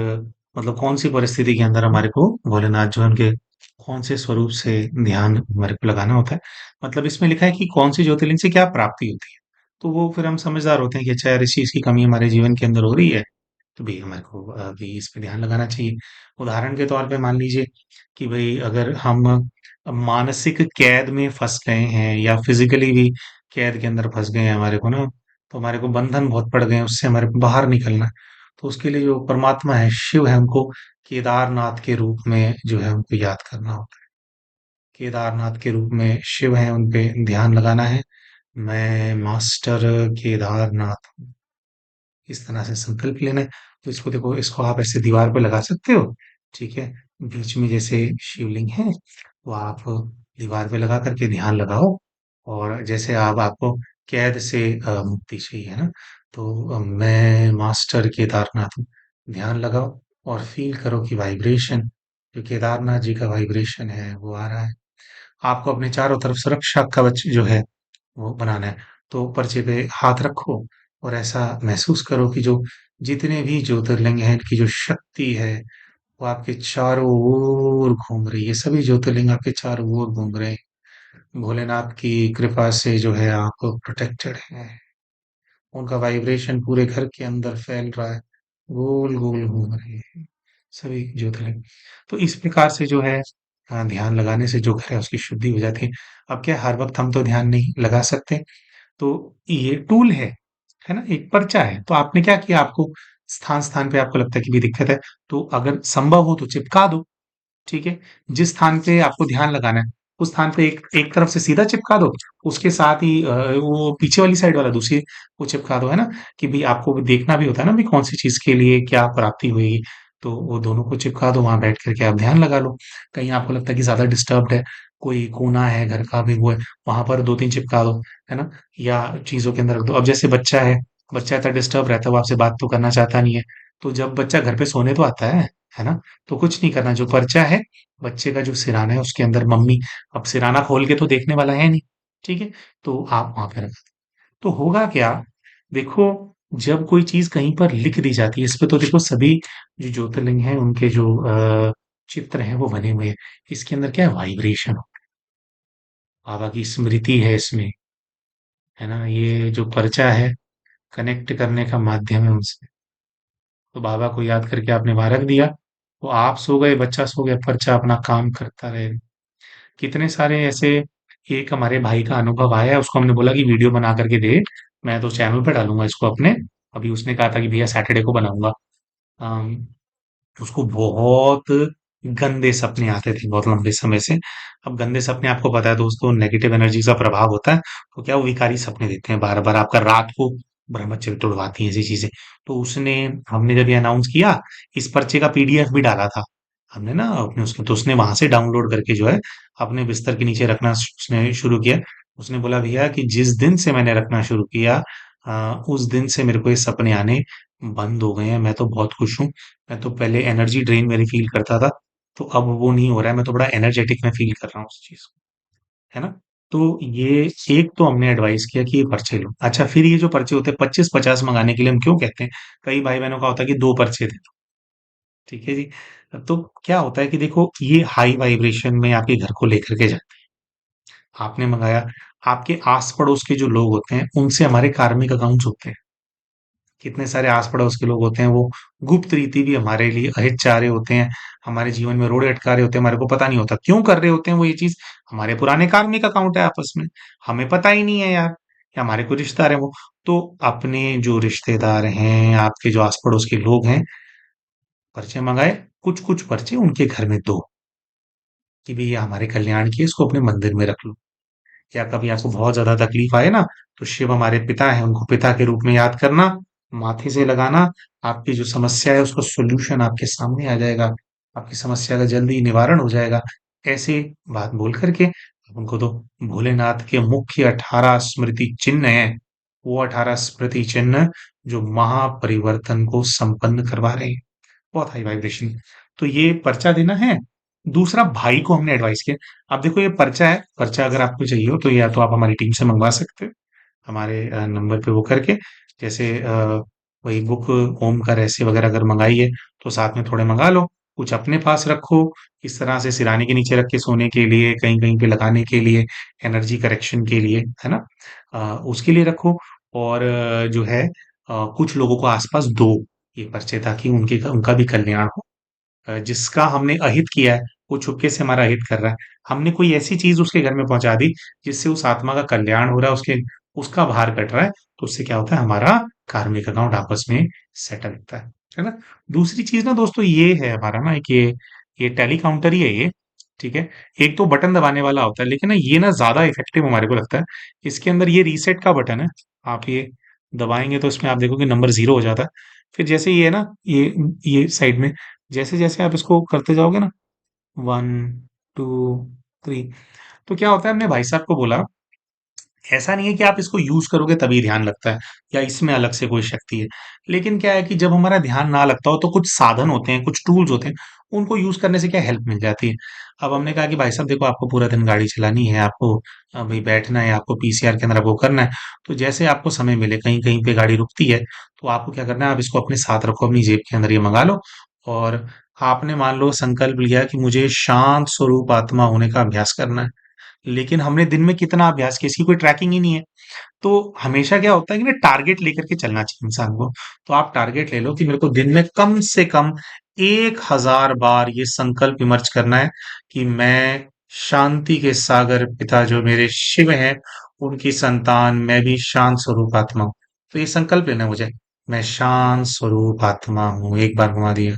मतलब कौन सी परिस्थिति के अंदर हमारे को भोलेनाथ जो है उनके कौन से स्वरूप से ध्यान हमारे को लगाना होता है। मतलब इसमें लिखा है कि कौन सी ज्योतिर्लिंग से क्या प्राप्ति होती है। तो वो फिर हम समझदार होते हैं कि अच्छा यार, इस चीज की कमी हमारे जीवन के अंदर हो रही है, तो भाई हमारे को भी इस पे ध्यान लगाना चाहिए। उदाहरण के तौर पे मान लीजिए कि भाई अगर हम मानसिक कैद में फंस गए हैं, या फिजिकली भी कैद के अंदर फंस गए हैं हमारे को ना, तो हमारे को बंधन बहुत पड़ गए हैं, उससे हमारे को बाहर निकलना है। तो उसके लिए जो परमात्मा है, शिव है, हमको केदारनाथ के रूप में जो है हमको याद करना होता है। केदारनाथ के रूप में शिव है, उन पे ध्यान लगाना है। मैं मास्टर केदारनाथ हूँ, इस तरह से संकल्प लेना है। तो इसको देखो, इसको आप ऐसे दीवार पे लगा सकते हो, ठीक है। बीच में जैसे शिवलिंग है, वो आप दीवार पे लगा करके ध्यान लगाओ। और जैसे आप आपको कैद से मुक्ति चाहिए, है ना, तो मैं मास्टर केदारनाथ हूँ, ध्यान लगाओ और फील करो कि वाइब्रेशन, जो केदारनाथ जी का वाइब्रेशन है वो आ रहा है। आपको अपने चारों तरफ सुरक्षा कवच जो है वो बनाना है। तो पर्चे पे हाथ रखो और ऐसा महसूस करो कि जो जितने भी ज्योतिर्लिंग हैं, इनकी जो शक्ति है वो आपके चारों ओर घूम रही है। सभी ज्योतिर्लिंग आपके चारों ओर घूम रहे हैं। भोलेनाथ की कृपा से जो है आप प्रोटेक्टेड हैं। उनका वाइब्रेशन पूरे घर के अंदर फैल रहा है, गोल गोल घूम रहे हैं सभी ज्योतिर्लिंग। तो इस प्रकार से जो है ध्यान लगाने से जो घर है उसकी शुद्धि हो जाती है। अब क्या, हर वक्त हम तो ध्यान नहीं लगा सकते, तो ये टूल है ना, एक पर्चा है। तो आपने क्या किया, आपको स्थान स्थान पे आपको लगता है कि भी दिक्कत है, तो अगर संभव हो तो चिपका दो, ठीक है। जिस स्थान पे आपको ध्यान लगाना है, उस स्थान पे एक एक तरफ से सीधा चिपका दो, उसके साथ ही वो पीछे वाली साइड वाला दूसरी वो चिपका दो, है ना। कि भी आपको भी देखना भी होता है ना, भी कौन सी चीज के लिए क्या प्राप्ति हुई, तो वो दोनों को चिपका दो, वहां बैठ करके आप ध्यान लगा लो। कहीं आपको लगता है कि ज्यादा डिस्टर्ब्ड है, कोई कोना है घर का भी वो है, वहां पर दो तीन चिपका दो, है ना। या चीजों के अंदर रख दो। अब जैसे बच्चा है, बच्चा इतना डिस्टर्ब रहता है, वो आपसे बात तो करना चाहता नहीं है। तो जब बच्चा घर पे सोने तो आता है ना, तो कुछ नहीं करना, जो पर्चा है, बच्चे का जो सिराना है उसके अंदर मम्मी, अब सिराना खोल के तो देखने वाला है नहीं, ठीक है, तो आप वहां पे रख, तो होगा क्या, देखो, जब कोई चीज कहीं पर लिख दी जाती है, इस पे तो देखो सभी जो ज्योतिर्लिंग है उनके जो चित्र हैं वो बने हुए हैं। इसके अंदर क्या है, वाइब्रेशन, बाबा की स्मृति है इसमें, है ना, ये जो पर्चा है कनेक्ट करने का माध्यम है उनसे। तो बाबा को याद करके आपने वहां रख दिया, तो आप सो गए, बच्चा सो गया, पर्चा अपना काम करता रहे। कितने सारे ऐसे, एक हमारे भाई का अनुभव आया है, उसको हमने बोला कि वीडियो बना करके दे, मैं तो चैनल पे डालूंगा इसको अपने। अभी उसने कहा था कि भैया सैटरडे को बनाऊंगा। अम, उसको बहुत गंदे सपने आते थे बहुत लंबे समय से। अब गंदे सपने आपको पता है दोस्तों, नेगेटिव एनर्जी का प्रभाव होता है। तो क्या वो विकारी सपने देखते हैं बार बार, आपका रात को ब्रह्मचर्य तोड़वाती हैं ऐसी चीजें। तो उसने, हमने जब ये अनाउंस किया, इस पर्चे का पीडीएफ भी डाला था हमने ना अपने उसमें, तो उसने वहां से डाउनलोड करके जो है अपने बिस्तर के नीचे रखना उसने शुरू किया। उसने बोला भैया कि जिस दिन से मैंने रखना शुरू किया, उस दिन से मेरे को ये सपने आने बंद हो गए हैं, मैं तो बहुत खुश हूँ। मैं तो पहले एनर्जी ड्रेन मेरी फील करता था, तो अब वो नहीं हो रहा है, मैं तो बड़ा एनर्जेटिक में फील कर रहा हूँ उस चीज को, है ना। तो ये एक तो हमने एडवाइस किया कि ये पर्चे लो। अच्छा, फिर ये जो पर्चे होते हैं 25-50 मंगाने के लिए हम क्यों कहते हैं, कई भाई बहनों का होता है कि दो पर्चे दे दो, ठीक है जी। तो क्या होता है कि देखो, ये हाई वाइब्रेशन में आपके घर को लेकर के जाते हैं, आपने मंगाया, आपके आस पड़ोस के जो लोग होते हैं उनसे हमारे कार्मिक अकाउंट्स होते हैं। कितने सारे आस पड़ोस के लोग होते हैं, वो गुप्त रीति भी हमारे लिए अहित चाह रहे होते हैं, हमारे जीवन में रोड़े अटका रहे होते हैं, हमारे को पता नहीं होता क्यों कर रहे होते हैं वो ये चीज। हमारे पुराने कार्मिक अकाउंट है आपस में, हमें पता ही नहीं है यार, या हमारे कोई रिश्तेदार है वो। तो अपने जो रिश्तेदार हैं, आपके जो आस पड़ोस के लोग हैं, पर्चे मंगाए, कुछ कुछ पर्चे उनके घर में दो, कि भी ये हमारे कल्याण की है, इसको अपने मंदिर में रख लो। या कभी आपको बहुत ज्यादा तकलीफ आए ना, तो शिव हमारे पिता है, उनको पिता के रूप में याद करना, माथे से लगाना, आपकी जो समस्या है उसका सोल्यूशन आपके सामने आ जाएगा, आपकी समस्या का जल्दी निवारण हो जाएगा। ऐसे बात बोल करके आप उनको तो, भोलेनाथ के मुख्य 18 स्मृति चिन्ह है, वो 18 स्मृति चिन्ह जो महापरिवर्तन को संपन्न करवा रहे हैं, बहुत हाई वाइब्रेशन। तो ये पर्चा देना है। दूसरा, भाई को हमने एडवाइस किया, अब देखो ये पर्चा है, पर्चा अगर आपको चाहिए हो तो या तो आप हमारी टीम से मंगवा सकते हो, हमारे नंबर पे वो करके, जैसे वही बुक ओम का रहस्य वगैरह अगर मंगाई है, तो साथ में थोड़े मंगा लो, कुछ अपने पास रखो, इस तरह से सिराने के नीचे रख के सोने के लिए, कहीं कहीं पे लगाने के लिए, एनर्जी करेक्शन के लिए, है ना, उसके लिए रखो। और जो है कुछ लोगों को आसपास दो ये पर्चे, ताकि उनके उनका भी कल्याण हो। जिसका हमने अहित किया है, वो चुपके से हमारा अहित कर रहा है, हमने कोई ऐसी चीज उसके घर में पहुंचा दी जिससे उस आत्मा का कल्याण हो रहा है, उसके, उसका भार कट रहा है, तो उससे क्या होता है, हमारा कार्मिक अकाउंट आपस में सेटल होता है ना। दूसरी चीज ना दोस्तों, ये है हमारा ना, कि ये टेली काउंटर ही है ये, ठीक है। एक तो बटन दबाने वाला होता है, लेकिन ना ये ना ज्यादा इफेक्टिव हमारे को लगता है। इसके अंदर ये रीसेट का बटन है, आप ये दबाएंगे तो इसमें आप देखोगे नंबर 0 हो जाता है। फिर जैसे ये है ना, ये साइड में, जैसे जैसे आप इसको करते जाओगे ना, 1 2 3, तो क्या होता है, हमने भाई साहब को बोला, ऐसा नहीं है कि आप इसको यूज करोगे तभी ध्यान लगता है, या इसमें अलग से कोई शक्ति है। लेकिन क्या है कि जब हमारा ध्यान ना लगता हो, तो कुछ साधन होते हैं, कुछ टूल्स होते हैं, उनको यूज करने से क्या हेल्प मिल जाती है। अब हमने कहा कि भाई साहब देखो, आपको पूरा दिन गाड़ी चलानी है, आपको अभी बैठना है, आपको पीसीआर के अंदर आपको करना है, तो जैसे आपको समय मिले, कहीं कहीं पे गाड़ी रुकती है, तो आपको क्या करना है, आप इसको अपने साथ रखो, अपनी जेब के अंदर ये मंगा लो। और आपने मान लो संकल्प लिया कि मुझे शांत स्वरूप आत्मा होने का अभ्यास करना है, लेकिन हमने दिन में कितना अभ्यास किया, इसकी कोई ट्रैकिंग ही नहीं है। तो हमेशा क्या होता है कि ना, टारगेट लेकर के चलना चाहिए इंसान को। तो आप टारगेट ले लो कि मेरे को दिन में कम से कम 1000 बार ये संकल्प विमर्श करना है कि मैं शांति के सागर पिता जो मेरे शिव हैं, उनकी संतान, मैं भी शांत स्वरूप आत्मा हूँ। तो ये संकल्प लेना है मुझे, मैं शांत स्वरूप आत्मा हूँ, एक बार घुमा दिया,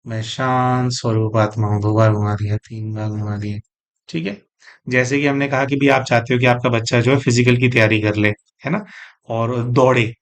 मैं शांत स्वरूप आत्मा हूँ, 2 बार घुमा दिया, 3 बार घुमा दिया, ठीक है। जैसे कि हमने कहा कि भी आप चाहते हो कि आपका बच्चा जो है फिजिकल की तैयारी कर ले, है ना, और दौड़े,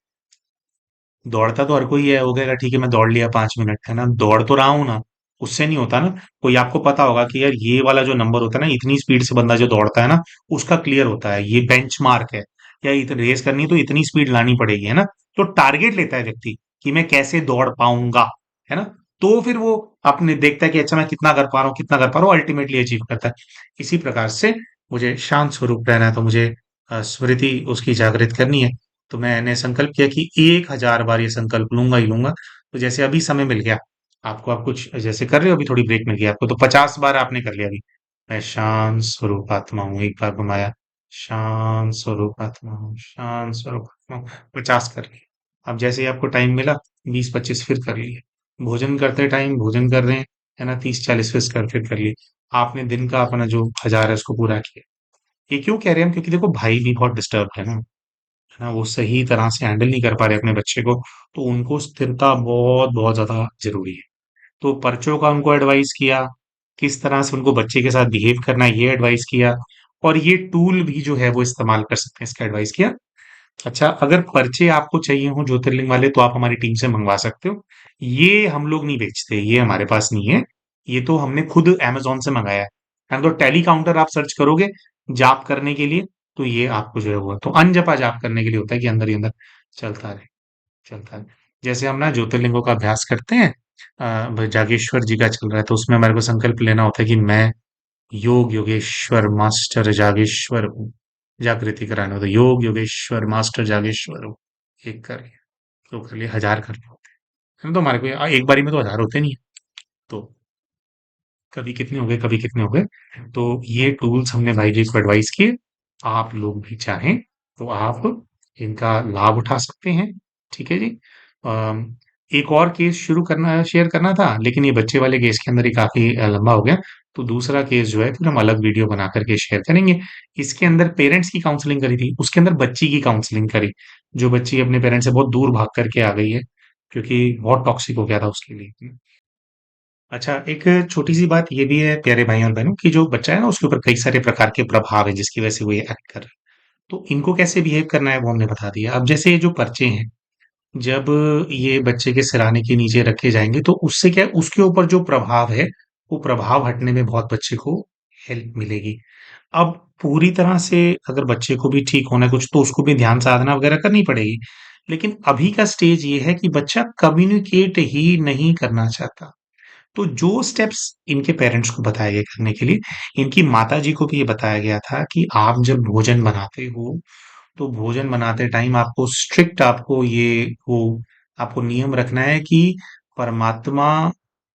दौड़ता तो हर कोई है, हो गया ठीक है मैं दौड़ लिया 5 मिनट, है ना, दौड़ तो रहा हूं ना, उससे नहीं होता ना। कोई आपको पता होगा कि यार ये वाला जो नंबर होता है ना, इतनी स्पीड से बंदा जो दौड़ता है ना, उसका क्लियर होता है, ये बेंचमार्क है, या इतनी रेस करनी है तो इतनी स्पीड लानी पड़ेगी, है ना। तो टारगेट लेता है व्यक्ति कि मैं कैसे दौड़ पाऊंगा, है ना। तो फिर वो अपने देखता है कि अच्छा मैं कितना कर पा रहा हूँ, कितना कर पा रहा हूँ, अल्टीमेटली अचीव करता है। इसी प्रकार से मुझे शांत स्वरूप रहना है, तो मुझे स्मृति उसकी जागृत करनी है। तो मैंने संकल्प किया कि 1,000 बार ये संकल्प लूंगा ही लूंगा। तो जैसे अभी समय मिल गया आपको, आप कुछ जैसे कर रहे हो, अभी थोड़ी ब्रेक मिल गई आपको, तो 50 बार आपने कर लिया अभी। मैं शांत स्वरूप आत्मा हूँ, एक बार घुमाया, शांत स्वरूप आत्मा हूँ, शांत स्वरूप आत्मा हूँ, 50 कर लिए। अब जैसे ही आपको टाइम मिला, 20-25 फिर कर लिए। भोजन करते टाइम भोजन कर रहे हैं, है ना, 30-40 फिर कर लिए। आपने दिन का अपना जो 1,000 है उसको पूरा किया। ये क्यों कह रहे हैं हम, क्योंकि देखो भाई भी बहुत डिस्टर्ब है ना, वो सही तरह से हैंडल नहीं कर पा रहे अपने बच्चे को। तो उनको स्थिरता बहुत बहुत ज्यादा जरूरी है। तो पर्चों का उनको एडवाइस किया, किस तरह से उनको बच्चे के साथ बिहेव करना है ये एडवाइस किया, और ये टूल भी जो है वो इस्तेमाल कर सकते हैं, इसका एडवाइस किया। अच्छा, अगर पर्चे आपको चाहिए हो ज्योतिर्लिंग वाले तो आप हमारी टीम से मंगवा सकते हो। ये हम लोग नहीं बेचते, ये हमारे पास नहीं है। ये तो हमने खुद अमेजोन से मंगाया है। तो टेली काउंटर आप सर्च करोगे जाप करने के लिए, तो ये आपको जो है वो, तो अनजपा जाप करने के लिए होता है कि अंदर ही अंदर चलता रहे, चलता है। जैसे हम ना ज्योतिर्लिंगों का अभ्यास करते हैं, जागेश्वर जी का चल रहा है, तो उसमें हमारे को संकल्प लेना होता है कि मैं योग योगेश्वर मास्टर जागेश्वर हूँ। जागृति कराने होता है, योग योगेश्वर मास्टर जागेश्वर हूँ। एक कर लिया, दो कर लिया, 1,000 करने होते हैं। तो हमारे को एक बारी में तो 1,000 होते नहीं है। तो कभी कितने हो गए, कभी कितने हो गए। तो ये टूल्स हमने भाई जी को एडवाइस किए। आप लोग भी चाहें तो आप इनका लाभ उठा सकते हैं। ठीक है जी। अम, एक और केस शुरू करना शेयर करना था, लेकिन ये बच्चे वाले केस के अंदर ही काफी लंबा हो गया। तो दूसरा केस जो है फिर हम अलग वीडियो बना करके शेयर करेंगे। इसके अंदर पेरेंट्स की काउंसलिंग करी थी, उसके अंदर बच्ची की काउंसलिंग करी, जो बच्ची अपने पेरेंट्स से बहुत दूर भाग करके आ गई है, क्योंकि बहुत टॉक्सिक हो गया था उसके लिए। अच्छा, एक छोटी सी बात ये भी है प्यारे भाई और बहनों, कि जो बच्चा है ना उसके ऊपर कई सारे प्रकार के प्रभाव है जिसकी वजह से वो ये एक्ट कर रहा है। तो इनको कैसे बिहेव करना है वो हमने बता दिया। अब जैसे ये जो पर्चे हैं, जब ये बच्चे के सिरहाने के नीचे रखे जाएंगे तो उससे क्या है, उसके ऊपर जो प्रभाव है वो प्रभाव हटने में बहुत बच्चे को हेल्प मिलेगी। अब पूरी तरह से अगर बच्चे को भी ठीक होना है कुछ, तो उसको भी ध्यान साधना वगैरह करनी पड़ेगी। लेकिन अभी का स्टेज ये है कि बच्चा कम्युनिकेट ही नहीं करना चाहता। तो जो स्टेप्स इनके पेरेंट्स को बताए गए करने के लिए, इनकी माताजी को भी ये बताया गया था कि आप जब भोजन बनाते हो, तो भोजन बनाते टाइम आपको स्ट्रिक्ट, आपको ये वो आपको नियम रखना है कि परमात्मा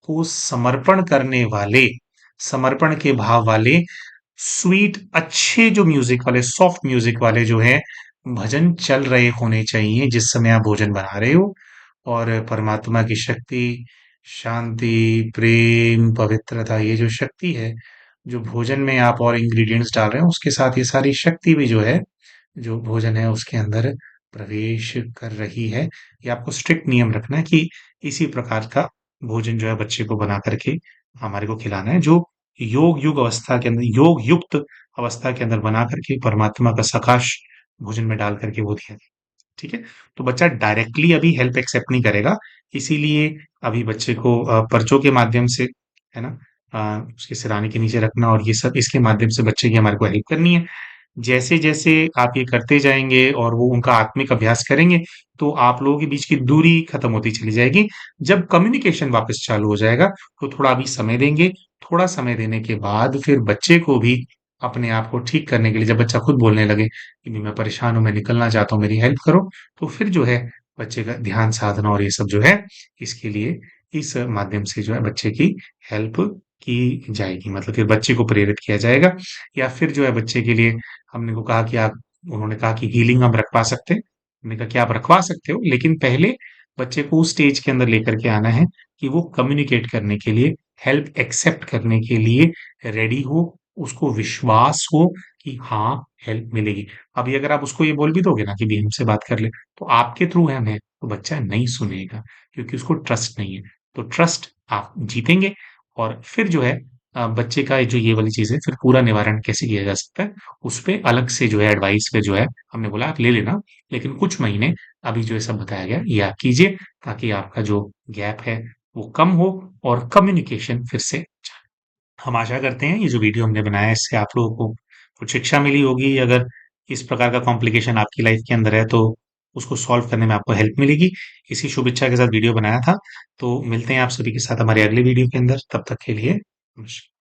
को समर्पण करने वाले, समर्पण के भाव वाले, स्वीट अच्छे जो म्यूजिक वाले, सॉफ्ट म्यूजिक वाले जो है भजन चल रहे होने चाहिए जिस समय आप भोजन बना रहे हो। और परमात्मा की शक्ति, शांति, प्रेम, पवित्रता, ये जो शक्ति है, जो भोजन में आप और इंग्रेडिएंट्स डाल रहे हैं उसके साथ ये सारी शक्ति भी जो है, जो भोजन है उसके अंदर प्रवेश कर रही है। ये आपको स्ट्रिक्ट नियम रखना है कि इसी प्रकार का भोजन जो है बच्चे को बना करके हमारे को खिलाना है, जो योग युग अवस्था के अंदर, योग युक्त अवस्था के अंदर बना करके परमात्मा का सकाश भोजन में डाल करके वो दिया जाए। ठीक है। तो बच्चा डायरेक्टली अभी हेल्प एक्सेप्ट नहीं करेगा, इसीलिए अभी बच्चे को पर्चों के माध्यम से, है ना, उसके सिरहाने के नीचे रखना और ये सब इसके माध्यम से बच्चे की हमारे को हेल्प करनी है। जैसे जैसे आप ये करते जाएंगे और वो उनका आत्मिक अभ्यास करेंगे, तो आप लोगों के बीच की दूरी खत्म होती चली जाएगी। जब कम्युनिकेशन वापस चालू हो जाएगा, तो थोड़ा अभी समय देंगे। थोड़ा समय देने के बाद फिर बच्चे को भी अपने आप को ठीक करने के लिए, जब बच्चा खुद बोलने लगे कि भी मैं परेशान हूँ, मैं निकलना चाहता हूँ, मेरी हेल्प करो, तो फिर जो है बच्चे का ध्यान साधना और ये सब जो है, इसके लिए इस माध्यम से जो है बच्चे की हेल्प की जाएगी, मतलब फिर बच्चे को प्रेरित किया जाएगा। या फिर जो है बच्चे के लिए हमने को कहा कि आप, उन्होंने कहा कि हीलिंग हम रखवा सकते हैं। हमने कहा कि आप रखवा सकते हो, लेकिन पहले बच्चे को उस स्टेज के अंदर लेकर के आना है कि वो कम्युनिकेट करने के लिए, हेल्प एक्सेप्ट करने के लिए रेडी हो, उसको विश्वास हो कि हाँ हेल्प मिलेगी। अभी अगर आप उसको ये बोल भी दोगे ना कि भी हमसे बात कर ले, तो आपके थ्रू है हमें, तो बच्चा नहीं सुनेगा, क्योंकि उसको ट्रस्ट नहीं है। तो ट्रस्ट आप जीतेंगे और फिर जो है बच्चे का जो ये वाली चीज़ है, फिर पूरा निवारण कैसे किया जा सकता है, उस पे अलग से जो है एडवाइस पे जो है हमने बोला आप ले लेना, लेकिन कुछ महीने अभी जो है सब बताया गया ये आप कीजिए, ताकि आपका जो गैप है वो कम हो और कम्युनिकेशन फिर से। हम आशा करते हैं ये जो वीडियो हमने बनाया है इससे आप लोगों को कुछ शिक्षा मिली होगी। अगर इस प्रकार का कॉम्प्लिकेशन आपकी लाइफ के अंदर है तो उसको सॉल्व करने में आपको हेल्प मिलेगी। इसी शुभ इच्छा के साथ वीडियो बनाया था। तो मिलते हैं आप सभी के साथ हमारे अगले वीडियो के अंदर। तब तक के लिए नमस्कार।